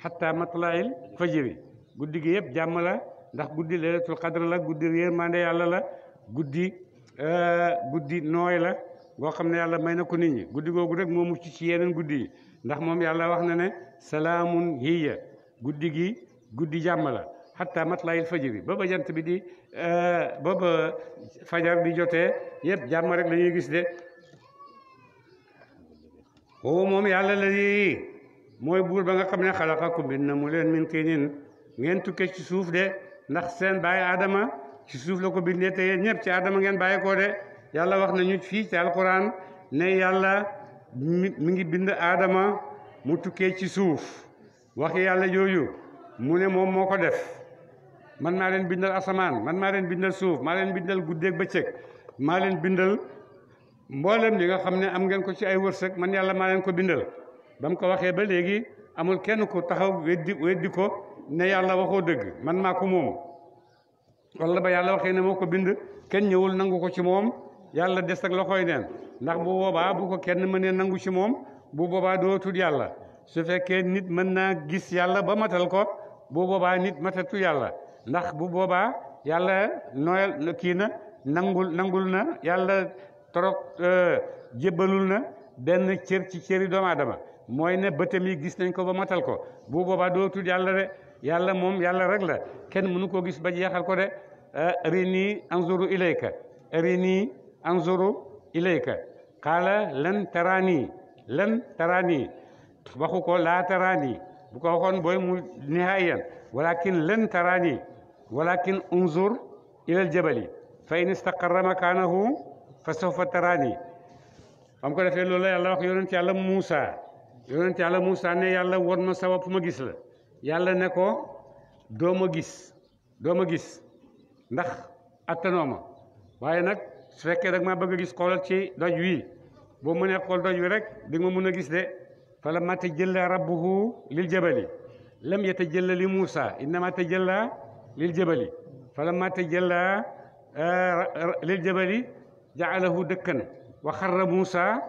hatta matlail fajri guddi gi yëpp jàmm la ndax guddi laylatul qadr la guddi yërmande yàlla la guddi nooy la boo xam ne yàlla may na ko nit ñi guddi googu rek moo mucc ci yeneen guddi yi ndax moom yàlla wax na ne salaamun hiya guddi gi guddi jàmm la hatta matlail fajri ba jant bi di ba fajar di jotee yëpp jàmm rek la ñuy gis de woo moom yàlla la yi mooy buur ba nga xam ne xalaqakum bind na mu leen min tinin ngeen tukkee ci suuf de ndax seen bàyyi Adama ci suuf la ko bindee te yéen ñëpp ci Adama ngeen bàyyi ko de yàlla wax nañu fii ci alquran ne yàlla mi ngi bind Adama mu tukkee ci suuf waxi yàlla jooju mu ne moom moo ko def man maa leen bindal asamaan man maa leen bindal suuf maa leen bindal guddeeg bëccëg maa leen bindal mboolem li nga xam ne am ngeen ko ci ay wërsëg man yàlla maa leen ko bindal ba mu ko waxee ba léegi amul kenn ku taxaw weddi ko ne yàlla waxoo dëgg man maa ko moom walla ba yàlla waxee ne moo ko bind kenn ñëwul nangu ko ci moom yàlla des ak loxoy neen ndax bu boobaa bu ko kenn mënee nangu ci moom bu boobaa dootul yàlla su fekkee nit mën naa gis yàlla ba matal ko bu boobaa nit matatu yàlla ndax bu boobaa yàlla nooyal kii na nangul na yàlla torop jébbalul na benn cër ci cëri doomu aadama mooy ne bëtam yi gis nañ ko ba matal ko bu boobaa dootul yàlla de yàlla moom yàlla rek la kenn mënu koo gis ba jeexal ko de arini anzuru ilayka arini anzuru ilayka qaala lan taraani waxu ko laa taraani bu ko waxoon booy mu nihaayan walakin lan taraani walakin unzur ilal jabali fa in istaqarra makaanahu fa sawfa taraani xam ko defee loolu la yàlla wax yonent yàlla Muusa ne yàlla won ma sa bopp ma gis la yàlla ne ko doo ma gis ndax attanoo ma waaye nag su fekkee rek maa bëgg a gis xoolal ci doj wi boo mënee xool doj wi rek di nga mën a gis de falammaa tajallaa rabbuhu lil jabali lam yatajalla li Muusa innamaa tajallaa lil jabali falammaa tajallaa lil jabali ja'alahu dakkan wa xarra Muusa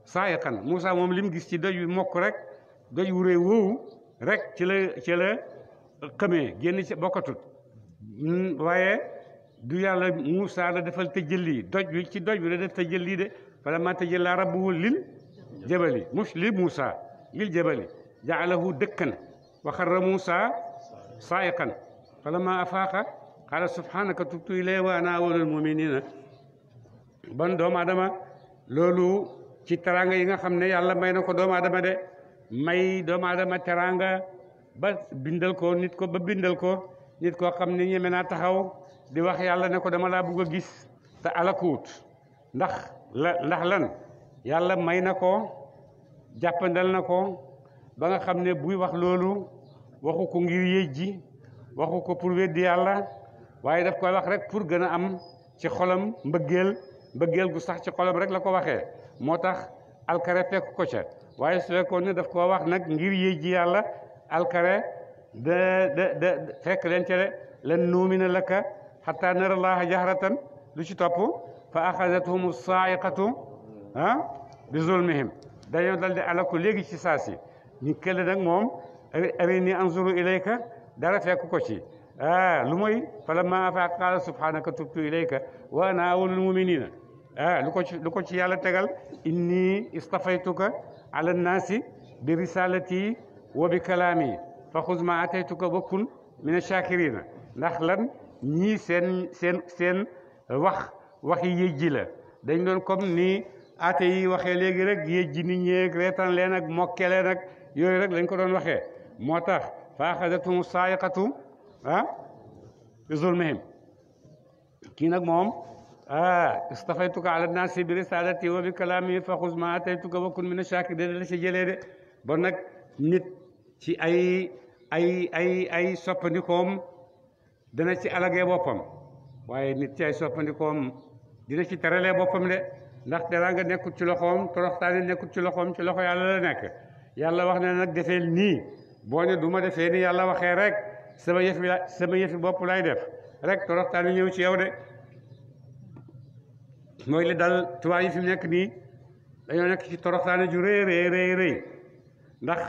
saa'iqan Muusa moom li mu gis ci doj wi mokk rek doj wu rëy woowu rek ci la xamee génn ci bokkatut waaye du yàlla Muusa la defal tajalli doj wi ci doj wi la def tajalli de falammaa tajallaa rabbuhu lil jabali mush li Muusa lil jabali ja'alahu dakkan wa xarra Muusa saa'iqan falammaa afaaqa qaala subhaanaka tubtu ilayka wa ana awwalul mu'miniina bon doomu aadama loolu ci teraanga yi nga xam ne yàlla may na ko doomu aadama de may doomu aadama teraanga ba bindal ko nit koo xam ne ñeme naa taxaw di wax yàlla ne ko dama laa bugg a gis te alakuut ndax lan yàlla may na ko jàppandal na ko ba nga xam ne buy wax loolu waxu ko ngir yéej waxu ko pour weddi yàlla waaye daf koy wax rek pour gën a am ci xolam mbëggeel gu sax ci xolam rek la ko waxee moo tax alkare fekk ko ca waaye su fekkoon ne daf koo wax nag ngir yéej ji yàlla alkare de fekk leen ca de lan nuumina laka xataa nara llaaha jahratan lu ci topp fa axadathum saaiqatu bi zulmihim dañoo dal di alaku léegi ci saa si ñu kële nag moom arini anzuru ilayka dara fekk ko ci lu mooy falammaa afaaqa qaala subhaanaka tubtu ilayka wa ana awwalul mu'miniina lu ko ci yàlla tegal inni istafaytuka ala nnaasi bi risalati wa bi kalaami fa xuz ma ataytuka wa kun mina shakirina ndax lan ñii seen waxi yéej ji la dañ doon comme ni ate yi waxee léegi rek yéej ji nit ñeeg reetaan leen ak mokke leen ak yooyu rek lañ ko doon waxee moo tax fa axadathum saayiqatu bi zulmihim kii nag moom istafaytuka ala naasi bi risalati wa bi kalaami fa xuz ma ataytuka wa kun mina shakirina la si jëlee de bon nag nit ci ay soppandikoom dana ci alagee boppam waaye nit ci ay soppandikoom dina ci teralee boppam de ndax teraanga nekkut ci loxoom toroxtaane nekkut ci loxoom ci loxo yàlla la nekk yàlla wax ne nag defeel nii boo ne du ma defee ni yàlla waxee rek sama yëfi bopp lay def rek toroxtaane ñëw ci yow de mooy li dal tubaab yi fi mu nekk nii dañoo nekk ci toroxtaane ju rëy ndax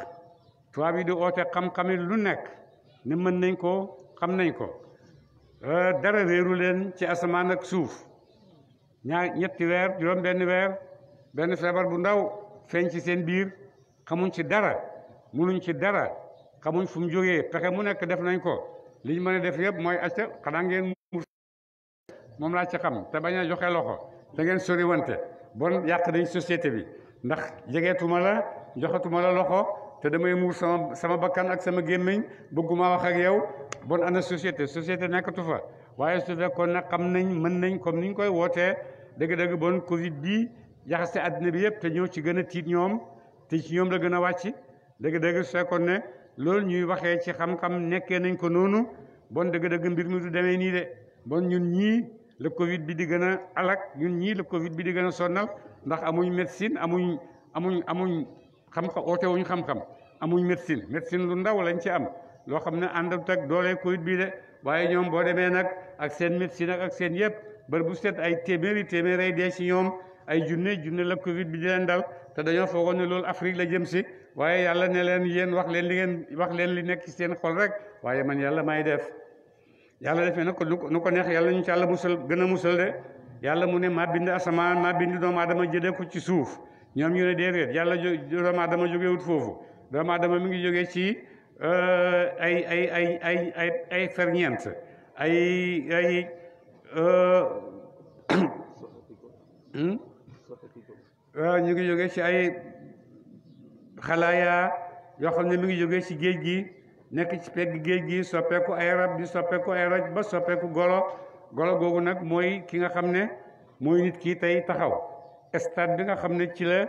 tubaab yi di oote xam-xami lu nekk ne mën nañ ko xam nañ ko dara réeru leen ci asamaan ak suuf ñetti weer juróom benn feebar bu ndaw feeñ ci seen biir xamuñ ci dara munuñ ci dara xamuñ fu mu jógee pexe mu nekk def nañ ko liñ mën a def yëpp mooy acca xanaa ngeen moom laa ci xam te bañ a joxe loxo te ngeen sori wante bon yàq nañ société bi ndax jegeetuma la joxatuma la loxo te damay muur sama bakkan ak sama gémmiñ bëgguma wax ak yow bon ana société nekkatu fa waaye su fekkoon nag xam nañ mën nañ comme niñ koy wootee dëgg-dëgg bon Covid bii jaxase àddina bi yëpp te ñëw ci gën a tiit ñoom te ci ñoom la gën a wàcc dëgg-dëgg su fekkoon ne loolu ñuy waxee ci xam-xam nekkee nañ ko noonu bon dëgg-dëgg mbir mi du demee nii de bon ñun ñii la Covid bi di gën a alak ñun ñii la Covid bi di gën a sonnal ndax amuñ médecine amuñ xam-xam oote wuñ xam-xam amuñ médecine lu ndaw lañ ci am loo xam ne àndut ak doole Covid bii de waaye ñoom boo demee nag ak seen médecine ak seen yëpp bër bu set ay téeméeri dee ci ñoom ay junne la Covid bi di leen dal te dañoo foogoon ne loolu Afrique la jëm si waaye yàlla ne leen yéen wax leen li nekk ci seen xol rek waaye man yàlla may def yàlla defee nag nu ko neex yàlla ñu ci yàlla musal gën a musal de yàlla mu ne maa bind asamaan maa bind doomu aadama jëlee ko ci suuf ñoom ñu ne déedéet yàlla doomu aadama jógewut foofu doomu aadama mi ngi jógee ci ay ferñeent ñu ngi jógee ci ay xalaaya yoo xam ne mi ngi jógee ci géej gi nekk ci pegg géej gi soppeeku ay rab di soppeeku ay raj ba soppeeku golo googu nag mooy ki nga xam ne mooy nit ki tey taxaw stade bi nga xam ne ci la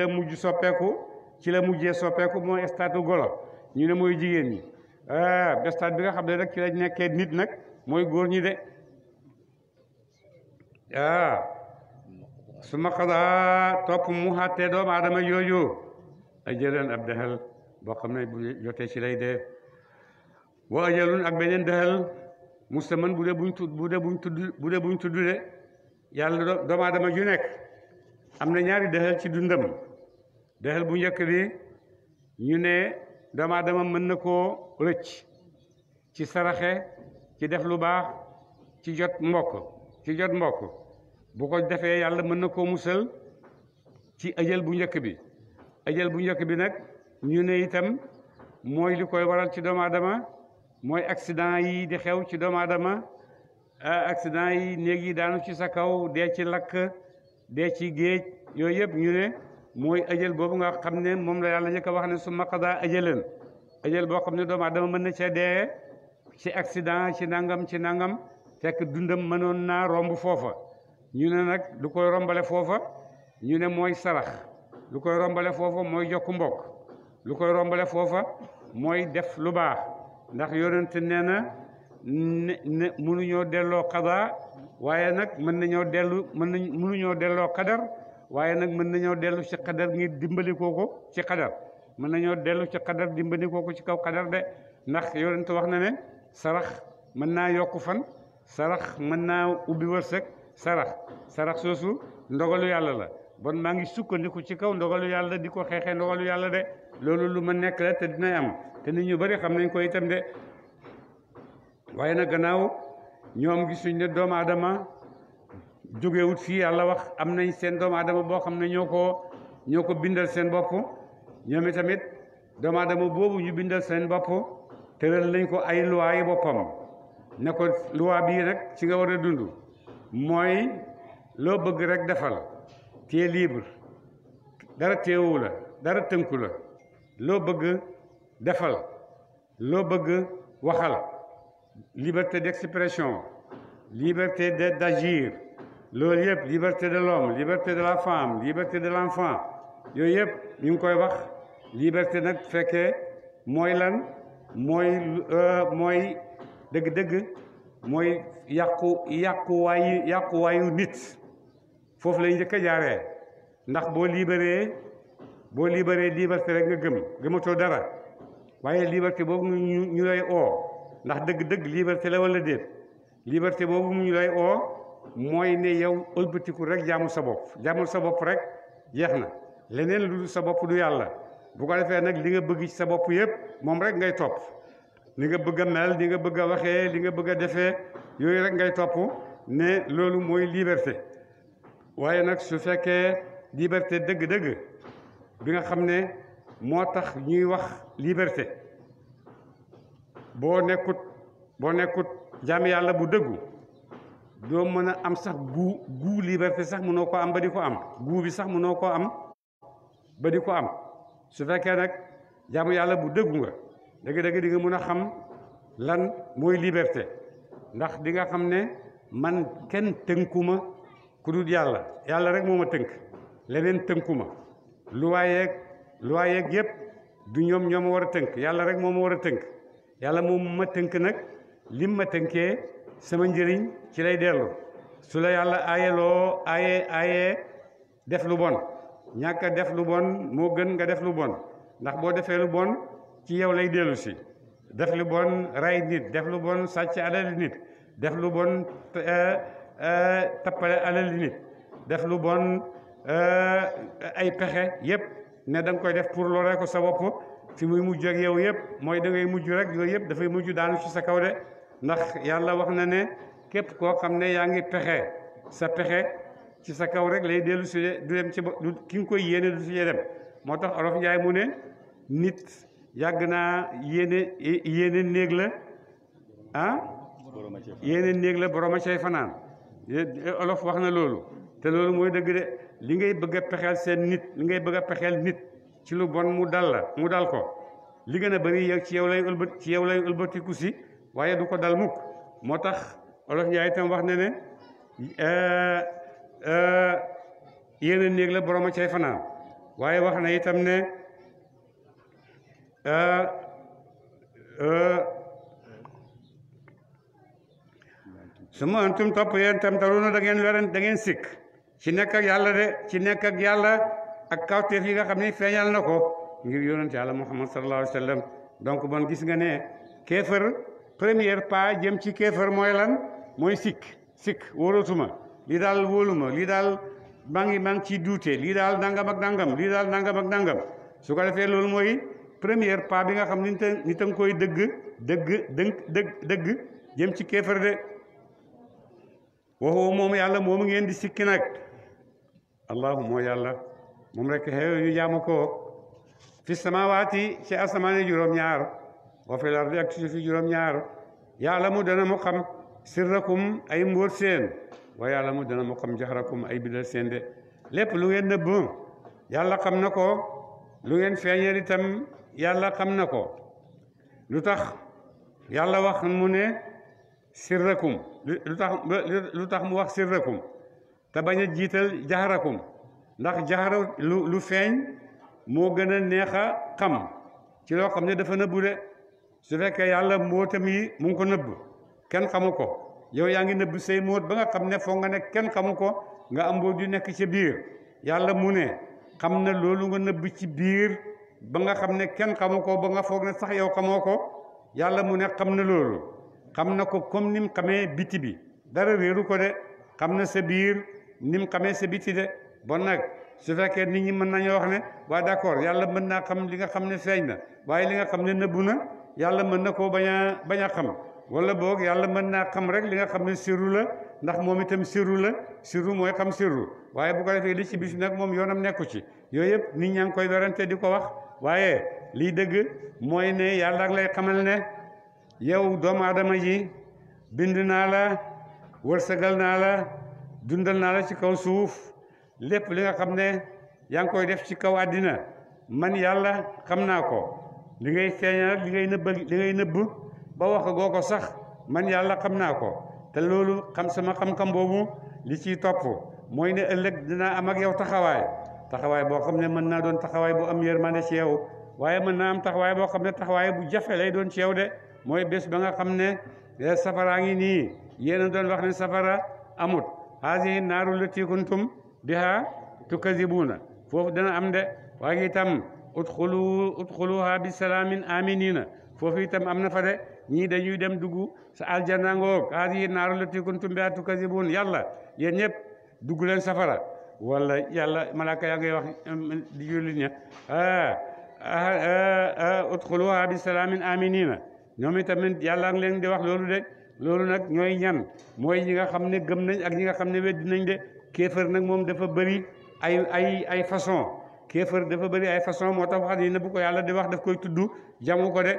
mujj soppeeku ci la mujjee soppeeku mooy stade golo ñu ne mooy jigéen ñi stade bi nga xam ne nag ci la nekkee nit nag mooy góor ñi de su ma xadaa topp mu xàttee doomu aadama yooyu ajalan ab dexal boo xam ne bu jotee ci lay dee wa ajalun ak beneen dexal mustaman bu dee buñ tudd de yàlla doomu aadama ju nekk am na ñaari dexal ci dundam dexal bu njëkk bi ñu ne doomu aadama mën na koo rëcc ci saraxe ci def lu baax ci jot mbokk bu ko defee yàlla mën na koo musal ci ajal bu njëkk bi nag ñu ne itam mooy li koy waral ci doomu aadama mooy accident yi di xew ci doomu aadama accident yi néeg yi daanu ci sa kaw dee ci lakk dee ci géej yooyu yëpp ñu ne mooy ajal boobu nga xam ne moom la yàlla njëkk a wax ne su maqadaa ajalan ajal boo xam ne doomu aadama mën na cee dee ci accident ci nangam fekk dundam mënoon naa romb foofa ñu ne nag lu koy rombale foofa ñu ne mooy sarax lu koy rombale foofa mooy jokk mbokk lu koy rombale foofa mooy def lu baax ndax yonent nee na ne mënuñoo delloo xadaa waaye nag mënuñoo delloo xadar waaye nag mën nañoo dellu ci xadar ngir dimbali ko ci xadar mën nañoo dellu ci xadar dimbali ko ci kaw xadar de ndax yonent wax na ne sarax mën naa yokku fan sarax mën naa ubbi wërsëg sarax soosu ndogalu yàlla la bon maa ngi sukkandiku ci kaw ndogalu yàlla di ko xeexee ndogalu yàlla de loolu lu ma nekk la te dinay am te nit ñu bari xam nañ ko itam de waaye nag gannaaw ñoom gisuñ ne doomu aadama jógewut fii yàlla wax am nañ seen doomu aadama boo xam ne ñoo ko bindal seen bopp ñoom itamit doomu aadama boobu ñu bindal seen bopp tëral nañ ko ay loi yi boppam ne ko loi bii rek ci nga war a dund mooy loo bëgg rek defal tu es libre dara teewu la dara tënku la loo bëgg defal loo bëgg waxal liberté d'expression liberté d'agir loolu yëpp liberté de l'homme liberté de la femme liberté de l'enfant yooyu yëpp ñu ngi koy wax liberté nag fekkee mooy lan mooy dëgg-dëgg mooy yàquwaayu nit foofu lay njëkk a jaaree ndax boo libéré liberté rek nga gëmatoo dara waaye liberté boobu ñu lay oo ndax dëgg-dëgg liberté la wala déet liberté boobu ñu lay oo mooy ne yow ëlbatiku rek jaamul sa bopp rek jeex na leneen lu sa bopp du yàlla bu ko defee nag li nga bëgg ci sa bopp yëpp moom rek ngay topp li nga bëgg a mel li nga bëgg a waxee li nga bëgg a defee yooyu rek ngay topp ne loolu mooy liberté waaye nag su fekkee liberté dëgg-dëgg bi nga xam ne moo tax ñuy wax liberté boo nekkut jaam yàlla bu dëggu doo mën a am sax gu liberté sax mënoo ko am ba di ko am gu bi sax mënoo ko am ba di ko am su fekkee nag jaamu yàlla bu dëggu nga dëgg-dëgg di nga mën a xam lan mooy liberté ndax di nga xam ne man kenn tënkuma ku dul yàlla rek moo ma tënk leneen tënkuma lu waayeeg yëpp du ñoom ñoo ma war a tënk yàlla rek moo ma war a tënk yàlla moom ma tënk nag lim ma tënkee sama njëriñ ci lay dellu su la yàlla aaye def lu bon ñàkk a def lu bon moo gën nga def lu bon ndax boo defee lu bon ci yow lay dellu si def lu bon rey nit def lu bon sàcc alali nit def lu bon tappale alali nit def lu bon ay pexe yépp ne da nga koy def pour loree ko sa bopp fi muy mujj ak yow yëpp mooy da ngay mujj rek yooyu yëpp dafay mujj daanu ci sa kaw de ndax yàlla wax na ne képp koo xam ne yaa ngi pexe sa pexe ci sa kaw rek lay dellu si du dem ci ki nga koy yéene du si dem moo tax olof Njaay mu ne nit yàgg naa yéene néeg la yéene néeg la borom a cay fanaan olof wax na loolu te loolu mooy dëgg de li ngay bëgg a pexeel seen nit li ngay bëgg a pexeel nit ci lu bon mu dal ko li gën a bëri yow ci yow lay ëlbatiku si waaye du ko dal mukk moo tax olof Njaay itam wax ne ne yéene néeg la borom a cay fanaan waaye wax na itam ne su ma antum topp yéen tam taruna da ngeen sikk ci nekk ak yàlla de ci nekk ak yàlla ak kawteef yi nga xam ne feeñal na ko ngir yonent yàlla Muhammad sallallahu alayhi wa sallam donc bon gis nga ne kéefër première pas jëm ci kéefër mooy lan mooy sikk wóoratuma lii daal wóoluma lii daal maa ngi ciy duute lii daal nangam ak nangam lii daal nangam ak nangam su ko defee loolu mooy première pas bi nga xam ni nit a nga koy dëgg jëm ci kéefër de waxoo moom yàlla moomu ngeen di sikki nag allahu moo yàlla moom rek xew ñu jaamu ko fi samawaati ci asamaani juróom-ñaar wa fil ardi ak ci suufi juróom-ñaar yàlla mu dana mu xam sirrakum ay mbóot seen wa yàlla mu dana mu xam jaxrakum ay bidal seen de lépp lu ngeen nëbb yàlla xam na ko lu ngeen feeñeel itam yàlla xam na ko lu tax yàlla wax mu ne sirrakum lu tax mu wax sirrakum te bañ a jiital jaxarakum ndax jaxara lu feeñ moo gën a neex a xam ci loo xam ne dafa nëbbu de su fekkee yàlla mbóotam yi mu ngi ko nëbb kenn xamu ko yow yaa ngi nëbb say mbóot ba nga xam ne foog nga ne kenn xamu ko nga am mbóot yu nekk ci biir yàlla mu ne xam na loolu nga nëbb ci biir ba nga xam ne kenn xamu ko ba nga foog ne sax yow xamoo ko yàlla mu ne xam na loolu xam na ko comme ni mu xamee biti bi dara réeru ko de xam na sa biir ni mu xamee sa biti de bon nag su fekkee nit ñi mën nañoo wax ne waa d'accord yàlla mën naa xam li nga xam ne feeñ na waaye li nga xam ne nëbbu na yàlla mën na koo bañ a xam wala boog yàlla mën naa xam rek li nga xam ne sirru la ndax moom itam sirru la sirru mooy xam sirru waaye bu ko defee li ci bis nag moom yoonam nekku ci yooyu yëpp nit ñaa ngi koy werante di ko wax waaye lii dëgg mooy ne yàlla ak lay xamal ne yow doomu aadama ji bind naa la wërsëgal naa la dundal naa la ci kaw suuf lépp li nga xam ne yaa ngi koy def ci kaw àddina man yàlla xam naa ko li ngay feeñal li ngay nëbb ba wax goo ko sax man yàlla xam naa ko te loolu sama xam-xam boobu li ciy topp mooy ne ëllëg dinaa am ak yow taxawaay boo xam ne mën naa doon taxawaay bu am yërmande ci yow waaye mën naa am taxawaay boo xam ne taxawaay bu jafe lay doon ci yow de mooy bés ba nga xam ne safaraa ngi nii yéen a doon wax ne safara amut haasihi naaru lati kuntum biha tukazibuuna foofu dana am de waaye itam udxuluha bi salaamin aminina foofu itam am na fa de ñii dañuy dem dugg sa aljanna ngoog haadihi naaru lati kuntum biha tukazibuun yàlla yéen ñëpp dugg leen safara wala yàlla malaaka yaa ngay wax di jullit ña udxuluha bi salaamin aminina ñoom itamit yàlla ngi leen di wax loolu de loolu nag ñooy ñan mooy ñi nga xam ne gëm nañ ak ñi nga xam ne weddi nañ de kéefër nag moom dafa bëri ay façon kéefër dafa bëri ay façon moo tax wax ne bu ko yàlla di wax daf koy tudd jamu ko de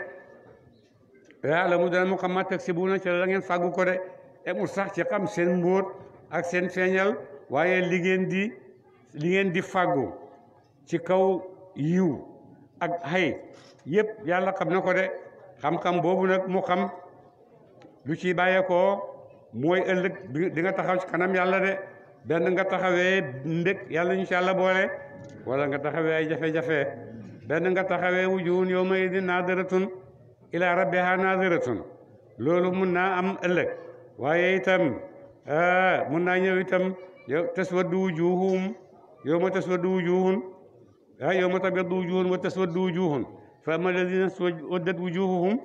yàlla mu dana mu xam ma teg si bu na ci la ngeen fàggu ko de emul sax ci xam seen mbóot ak seen feeñal waaye li ngeen di fàggu ci kaw yiw ak xay yëpp yàlla xam na ko de xam-xam boobu nag mu xam lu ci bàyyeekoo mooy ëllëg di nga taxaw ci kanam yàlla de benn nga taxawee mbég yàlla ñu ci yàlla boole wala nga taxawee ay jafe-jafe benn nga taxawee wujuhun yawma idin naadiratun ila rabbiha naadiratun loolu mun naa am ëllëg waaye itam mun naa ñëw itam yow taswaddu wujuhum yawma taswaddu wujuhun yawma tabyaddu wujuhun wa taswaddu wujuhun fa amma alladina swaddat wujuhuhum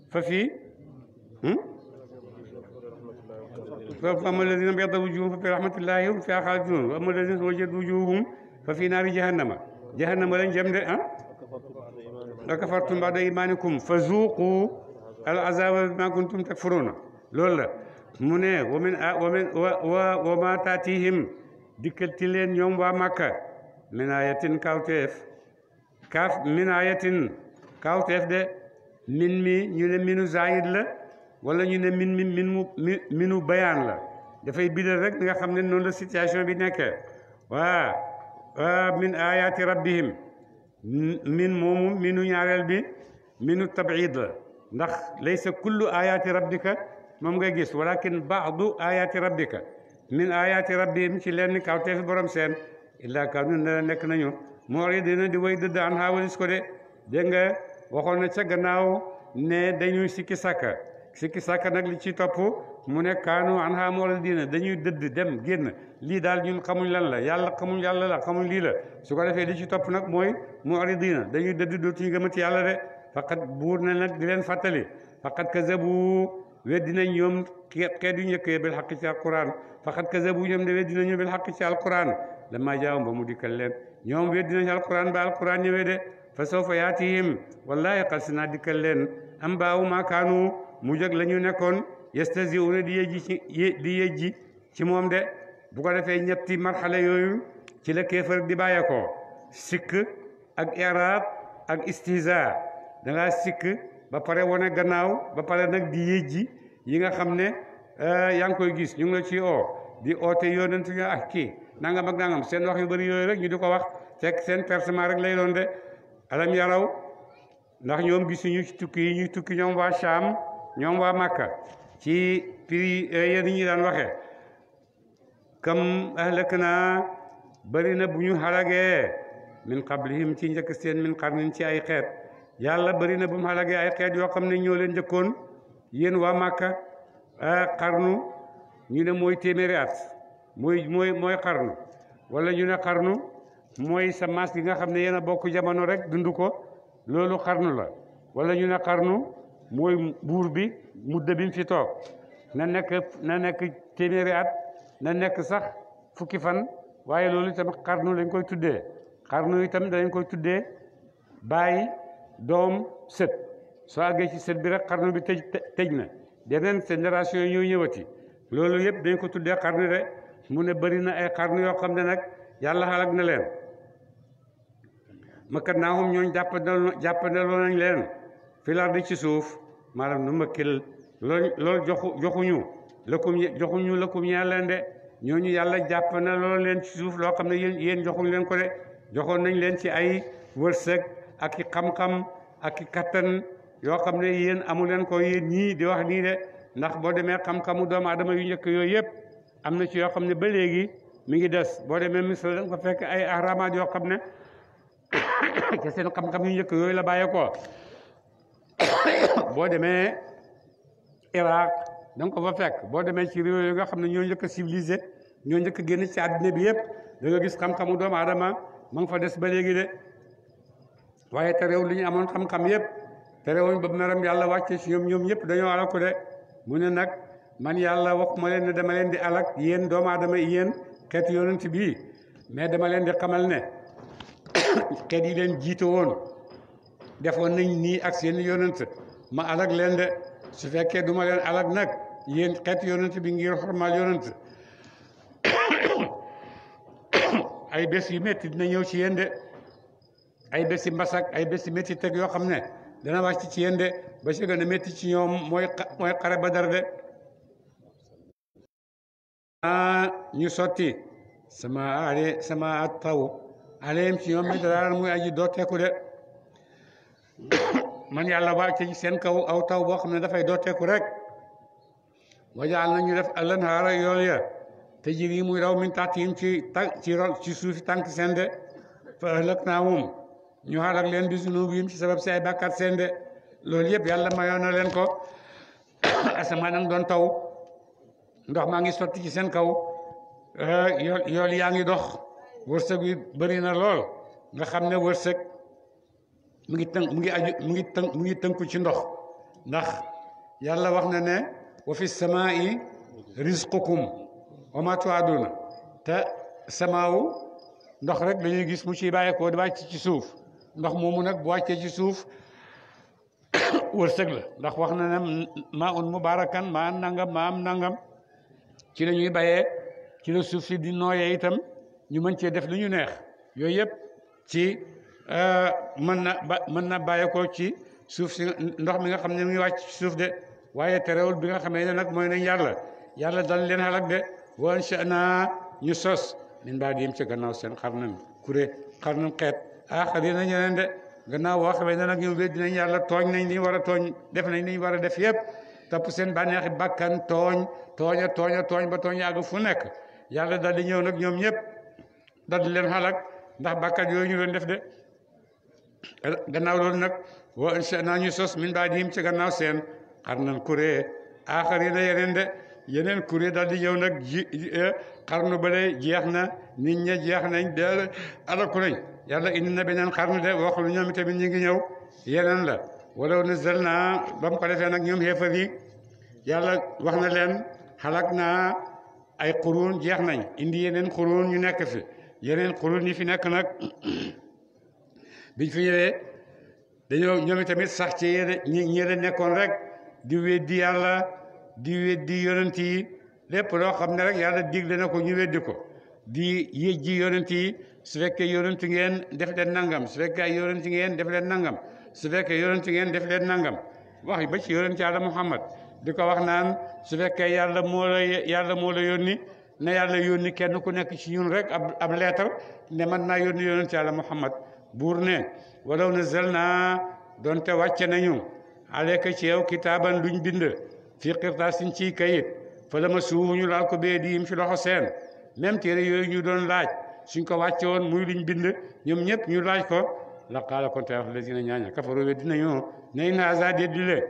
fa fii فأما الذين ابيضت وجوههم ففي رحمة الله هم فيها خالدون وأما الذين اسودت وجوههم ففي نار جهنم lañ jëm de akafartum ba'da imanikum fazuqu al-azaba bima kuntum takfuruna loolu la mu ne wa ma taatihim dikkati leen ñoom waa Makka min ayatin kawteef de min mi ñu ne minu zaid la wala ñu ne minu bayaan la dafay bidal rek nga xam ne noonu la situation bi nekkee waa min ayati rabbihim min moomu minu ñaareel bi minu tab'id la ndax laysa kullu ayati rabbika moom ngay gis walakin ba'du ayati rabbika min ayati rabbihim ci lenn kawteefi borom seen illa kaanu ne nekk nañu mu'ridina di way dëdd an xaawalis ko de dégg nga waxoon na ca gannaaw ne dañuy sikki sàkka nag li ci topp mu ne kaanu an ha mu'ridina dañuy dëdd dem génn lii daal ñun xamuñ lan la yàlla xamuñ yàlla la xamuñ lii la su ko defee li ci topp nag mooy mu'ridina dañuy dëdd dootuñu gëmati yàlla de faqat buur na nag di leen fàttali faqat kazabu weddi nañ ñoom xeet yu njëkk yi bil xaq ci alquran faqat kazabu ñoom de weddi nañu bil xaq ci alquran lamma jaawam ba mu dikkal leen ñoom weddi nañ alquran ba alquran ñëwee de fa sawfa yaatihim wallahi xas naa dikkal leen am baawu maa kaanu mu jóg la ñu nekkoon yastahzi'uuna di yejji ci moom de bu ko defee ñetti marxala yooyu ci la kéefar di bàyyeekoo sikk ak i'raab ak istihzaa da ngaa sikk ba pare wane gannaaw ba pare nag di yejji yi nga xam ne yaa ngi koy gis ñu ngi la ci di oote yonentu ñu ak kii nangam ak nangam seen wax yu bëri yooyu rek ñu di ko wax fekk seen persement rek lay doon de alam yaraw ndax ñoom gisuñu ci tukki yi ñuy tukki ñoom waa Sham ñoom waa Makka ci prix yéen ñi daan waxee kam ahlakna bëri na bu ñu xalagee min qablihim ci njëkk seen min qarnin ci ay xeet yàlla bëri na bu mu xalagee ay xeet yoo xam ne ñoo leen njëkkoon yéen waa Makka xarnu ñu ne mooy téeméeri at mooy xarnu wala ñu ne xarnu mooy sa maas gi nga xam ne yéen a bokk jamono rek dund ko loolu xarnu la wala ñu ne xarnu mooy buur bi mudda bi mu fi toog na nekk téeméeri at na nekk sax fukki fan waaye loolu itam xarnu lañ koy tuddee xarnu itam dañ koy tuddee baay doom sët soo àggee ci sët bi rek xarnu bi tëj na yeneen génération yi ñoo ñëwati loolu yëpp dañ ko tuddee xarnu de mu ne bëri na ay xarnu yoo xam ne nag yàlla xalak na leen makkat naa hum ñooñ jàppandaloo nañ leen filar di ci suuf maanaam nu makkil loolu joxuñu lakum ñaa leen de ñooñu yàlla jàppandaloo leen ci suuf loo xam ne yéen joxuñ leen ko de joxoon nañ leen ci ay wërsëg ak i xam-xam ak i kattan yoo xam ne yéen amu leen ko yéen ñii di wax nii de ndax boo demee xam-xamu doomu adama yu njëkk yooyu yëpp am na ci yoo xam ne ba léegi mi ngi des boo demee Misra da nga ko fekk ay ahraamaat yoo xam ne ca seen xam-xam yu njëkk yooyu la bàyyeekoo boo demee Irak da nga ko fa fekk boo demee ci réew yi nga xam ne ñoo njëkk a civilisé ñoo njëkk a génn ci àddina bi yëpp da nga gis xam-xamu doomu aadama ma nga fa des ba léegi de waaye te réew li ñu amoon xam-xam yëpp te réewuñ ba meram yàlla wàcce ci ñoom ñëpp dañoo alaku de mu ne nag man yàlla waxuma leen ne dama leen di alak yéen doomu aadama yéen xeetu yonent bii mais dama leen di xamal ne xeet yi leen jiite woon defoon nañ nii ak seen yonent ma alak leen de su fekkee duma leen alak nag yéen xeetu yonent bi ngir xormal yonent ay bés yu métti dina ñëw ci yéen de ay bés yi mbasak ay bés yi métti teg yoo xam ne dana wàcc ci yéen de ba si gën a métti ci ñoom mooy xare Badar de ñu sotti sama taw aleem ci ñoom mi dara muy aji dooteeku de man yàlla wàcce ci seen kaw aw taw boo xam ne dafay dooteeku rek wajaal na ñu def alanhaara yool ya te jiri muy raw min taxtihim ci suufi tànk seen de fa ahlaknaahum ñu xalak leen bi zunubihim ci sabab si ay bàkkaat seen de loolu yëpp yàlla mayoon na leen ko asamaan nag doon taw ndox maa ngi sotti ci seen kaw yool yaa ngi dox wërsëg wi bëri na lool nga xam ne wërsëg mu ngi tënku ci ndox ndax yàlla wax na ne wa fi samaa'i rizqukum wa ma tu'aduna te samaawu ndox rek dañuy gis mu ciy bàyyeekoo di wàcc ci suuf ndox moomu nag bu wàccee ci suuf wërsëg la ndax wax na ne maa un mubarakan maa nangam maa am nangam ci la ñuy bayee ci la suuf si di nooyee itam ñu mën cee def lu ñu neex yooyu yëpp ci mën na bàyyeekoo ci suuf si ndox mi nga xam ne mu ngi wàcc ci suuf de waaye terewul bi nga xamee ne nag mooy nañ yàlla dal leen xalak de wa ansha'naa ñu sos min ba'dihim ca gannaaw seen xarnan xeet aaxariina ñeneen de gannaaw boo xamee ne nag ñu weddi nañ yàlla tooñ nañ li war a tooñ def nañ li war a def yëpp topp seen bànneexi bakkan tooñ ba tooñ yàgg fu nekk yàlla dal di ñëw nag ñoom ñëpp dal di leen xalak ndax bakkan yooyu ñu doon def de gannaaw loolu nag wa ansha'naa ñu sos min ba'dihim ca gannaaw seen xarnan kuré aaxariina yeneen kuré dal di ñëw nag xarnu bale jeex na nit ña jeex nañ de alaku nañ yàlla indi na beneen xarnu de waxul ñoom tamit ñu ngi ñëw yeneen la walaw nazzalnaa ba mu ko defee nag ñoom xeefar yi yàlla wax na leen xalak naa ay xuruun jeex nañ indi yeneen xuruun ñu nekk fi yeneen xuruun yi fi nekk nag biñ fi ñëwee dañoo ñoom tamit sax ci ñi la nekkoon rek di weddi yàlla di weddi yonent yi lépp loo xam ne rek yàlla digle na ko ñu weddi ko di yëjji yonent yi su fekkee yonent ngeen def leen nangam su fekkee ay yonent ngeen def leen nangam su fekkee yonent ngeen def leen nangam wax ba ci yonent yàlla Muhammad di ko wax naan su fekkee yàlla moo la yónni na yàlla yónni kenn ku nekk ci ñun rek ab leetar ne man naa yónni yonent yàlla Muhammad buur ne walaw nazzalnaa doonte wàcce nañu alayka ci yow kitaaban luñ bind fii qirtaasin ci kayit fa la ma suuhu ñu laal ko bee diim ci loxo seen même téere yooyu ñu doon laaj suñ ko wàcce woon muy luñ bind ñoom ñëpp ñu laaj ko la qaala kon te wax lazina ñaaña kafaru we dinañu ne in haazaa déeddi le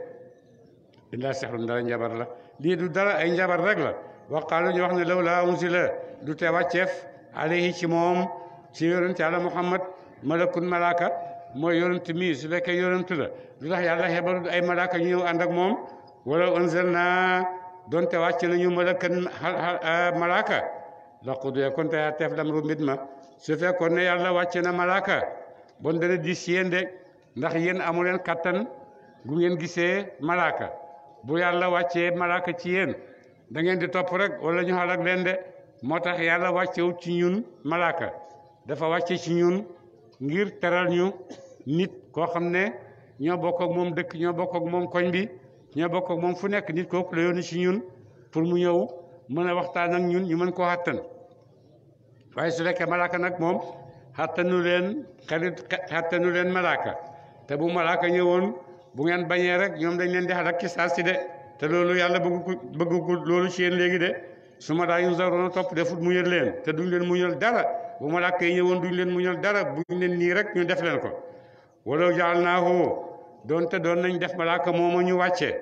illaa sihrun dara njabar la lii du dara ay njabar rek la wa qaalu ñu wax ne lawlaa unzila du te wàcceef alayhi ci moom ci yonent yàlla Muhammad malakun malaaka mooy yonent mi su fekkee yonent la lu tax yàlla xebalu ay malaaka ñu ñëw ànd ak moom wala anzalnaa donte wàcce nañu malaaka la qudiya kon te teef lamru mbir ma su fekkoon ne yàlla wàcce na malaaka bon dana dis yéen de ndax yéen amu leen kattan gu ngeen gisee malaaka bu yàlla wàccee malaaka ci yéen da ngeen di topp rek wala ñu xalak leen de moo tax yàlla wàccewut ci ñun malaaka dafa wàcce ci ñun ngir teral ñu nit koo xam ne ñoo bokk ak moom dëkk ñoo bokk ak moom koñ bi ñoo bokk ak moom fu nekk nit kooku la yónni ci ñun pour mu ñëw mën a waxtaan ak ñun ñu mën koo xattan waaye su fekkee malaaka nag moom xattanu leen malaaka te bu malaaka ñëwoon bu ngeen bañee rek ñoom dañ leen di xalak ci saa si de te loolu yàlla bëgg ko loolu ci yéen léegi de su ma daa yunzaruuna topp defut muñal leen te duñ leen muñal dara bu malaaka yi ñëwoon duñ leen muñal dara buñ leen nii rek ñu def leen ko walaw ja'alnaahu doonte doon nañ def malaaka moomu ñu wàcce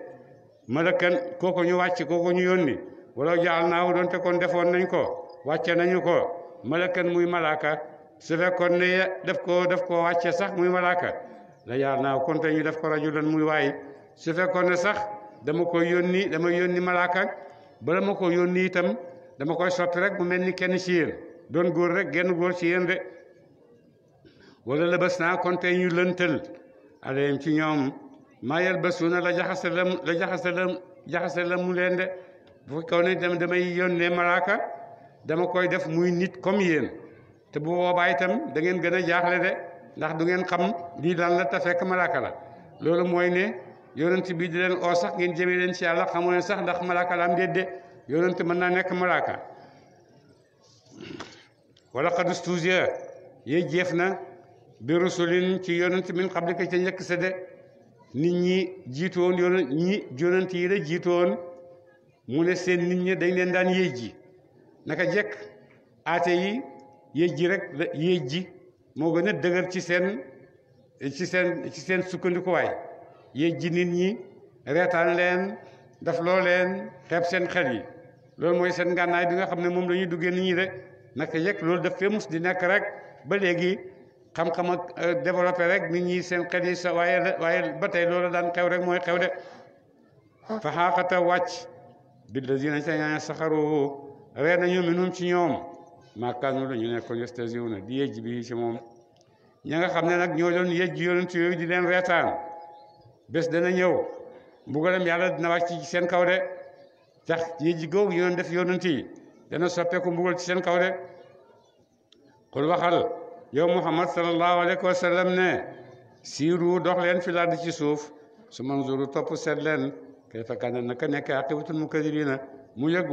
malakan kooko ñu wàcce kooko ñu yónni walaw ja'alnaahu doonte kon defoon nañ ko wàcce nañu ko malakan muy malaaka su fekkoon ne def ko wàcce sax muy malaaka la ja'alnaahu kon te ñu def ko rajulan muy waay su fekkoon ne sax dama yónni malaaka bala ma ko yónni itam dama koy soppi rek mu mel ni kenn ci yéen doon góor rek genn góor ci yéen de wala labas naa kon tey ñu lëntal alayhim ci ñoom maa yalbasuuna la jaxase la mu leen de bu kaw ne damay yónnee malaaka dama koy def muy nit comme yéen te bu boobaa itam da ngeen gën a jaaxle de ndax du ngeen xam lii lan la te fekk malaaka la loolu mooy ne yonent bi di leen oo sax ngeen jëmee leen ci yàlla xamoo ne sax ndax malaaka la am déet de yonent mën naa nekk malaaka wala qad ustuziya yee jeef na bi rusulin ci yonent min qablika ca njëkk sa de nit ñi jiitoon yonent yi la jiitoon mu ne seen nit ñi dañ leen daan yéej ji naka jekk aate yi yéej ji rek yéej ji moo gën a dëgër ci seen sukkandikuwaay yéej ji nit ñi reetaan leen daf loo leen xeeb seen xel yi loolu mooy seen ngànnaay bi nga xam ne moom la ñuy duggee nit ñi de naka jekk loolu daf fee mus di nekk rek ba léegi xam-xam ak développé rek nit ñi seen xel yi sa waaye ba tey loolu daan xew rek mooy xew de fa xaaxata wàcc billazina ca ñaaña saxaru ree nañu minhum ci ñoom maakaanu la ñu nekkoon yastahzi'uuna di yejj bi ci moom ña nga xam ne nag ñoo doon yejj yonent yooyu di leen reetaan bés dana ñëw mbugalam yàlla dina wàcc ci seen kaw de tax yejj googu ñu doon def yonent yi dana soppeeku mbugal ci seen kaw de xul waxal yow muhammad sallallahu alayhi wa sallam ne siiru dox leen fi laard ci suuf su manzuru topp seet leen kayfa kaana naka nekk aqibatul mukazzibiina mu yëg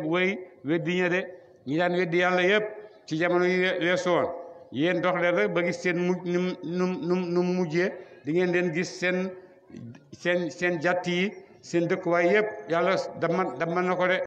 way weddi ña de ñi daan weddi yàlla yëpp ci jamono yi weesu woon yéen dox leen rek ba gis seen mujj nu mujjee di ngeen leen gis seen jàtt yi seen dëkkuwaay yëpp yàlla dama na ko de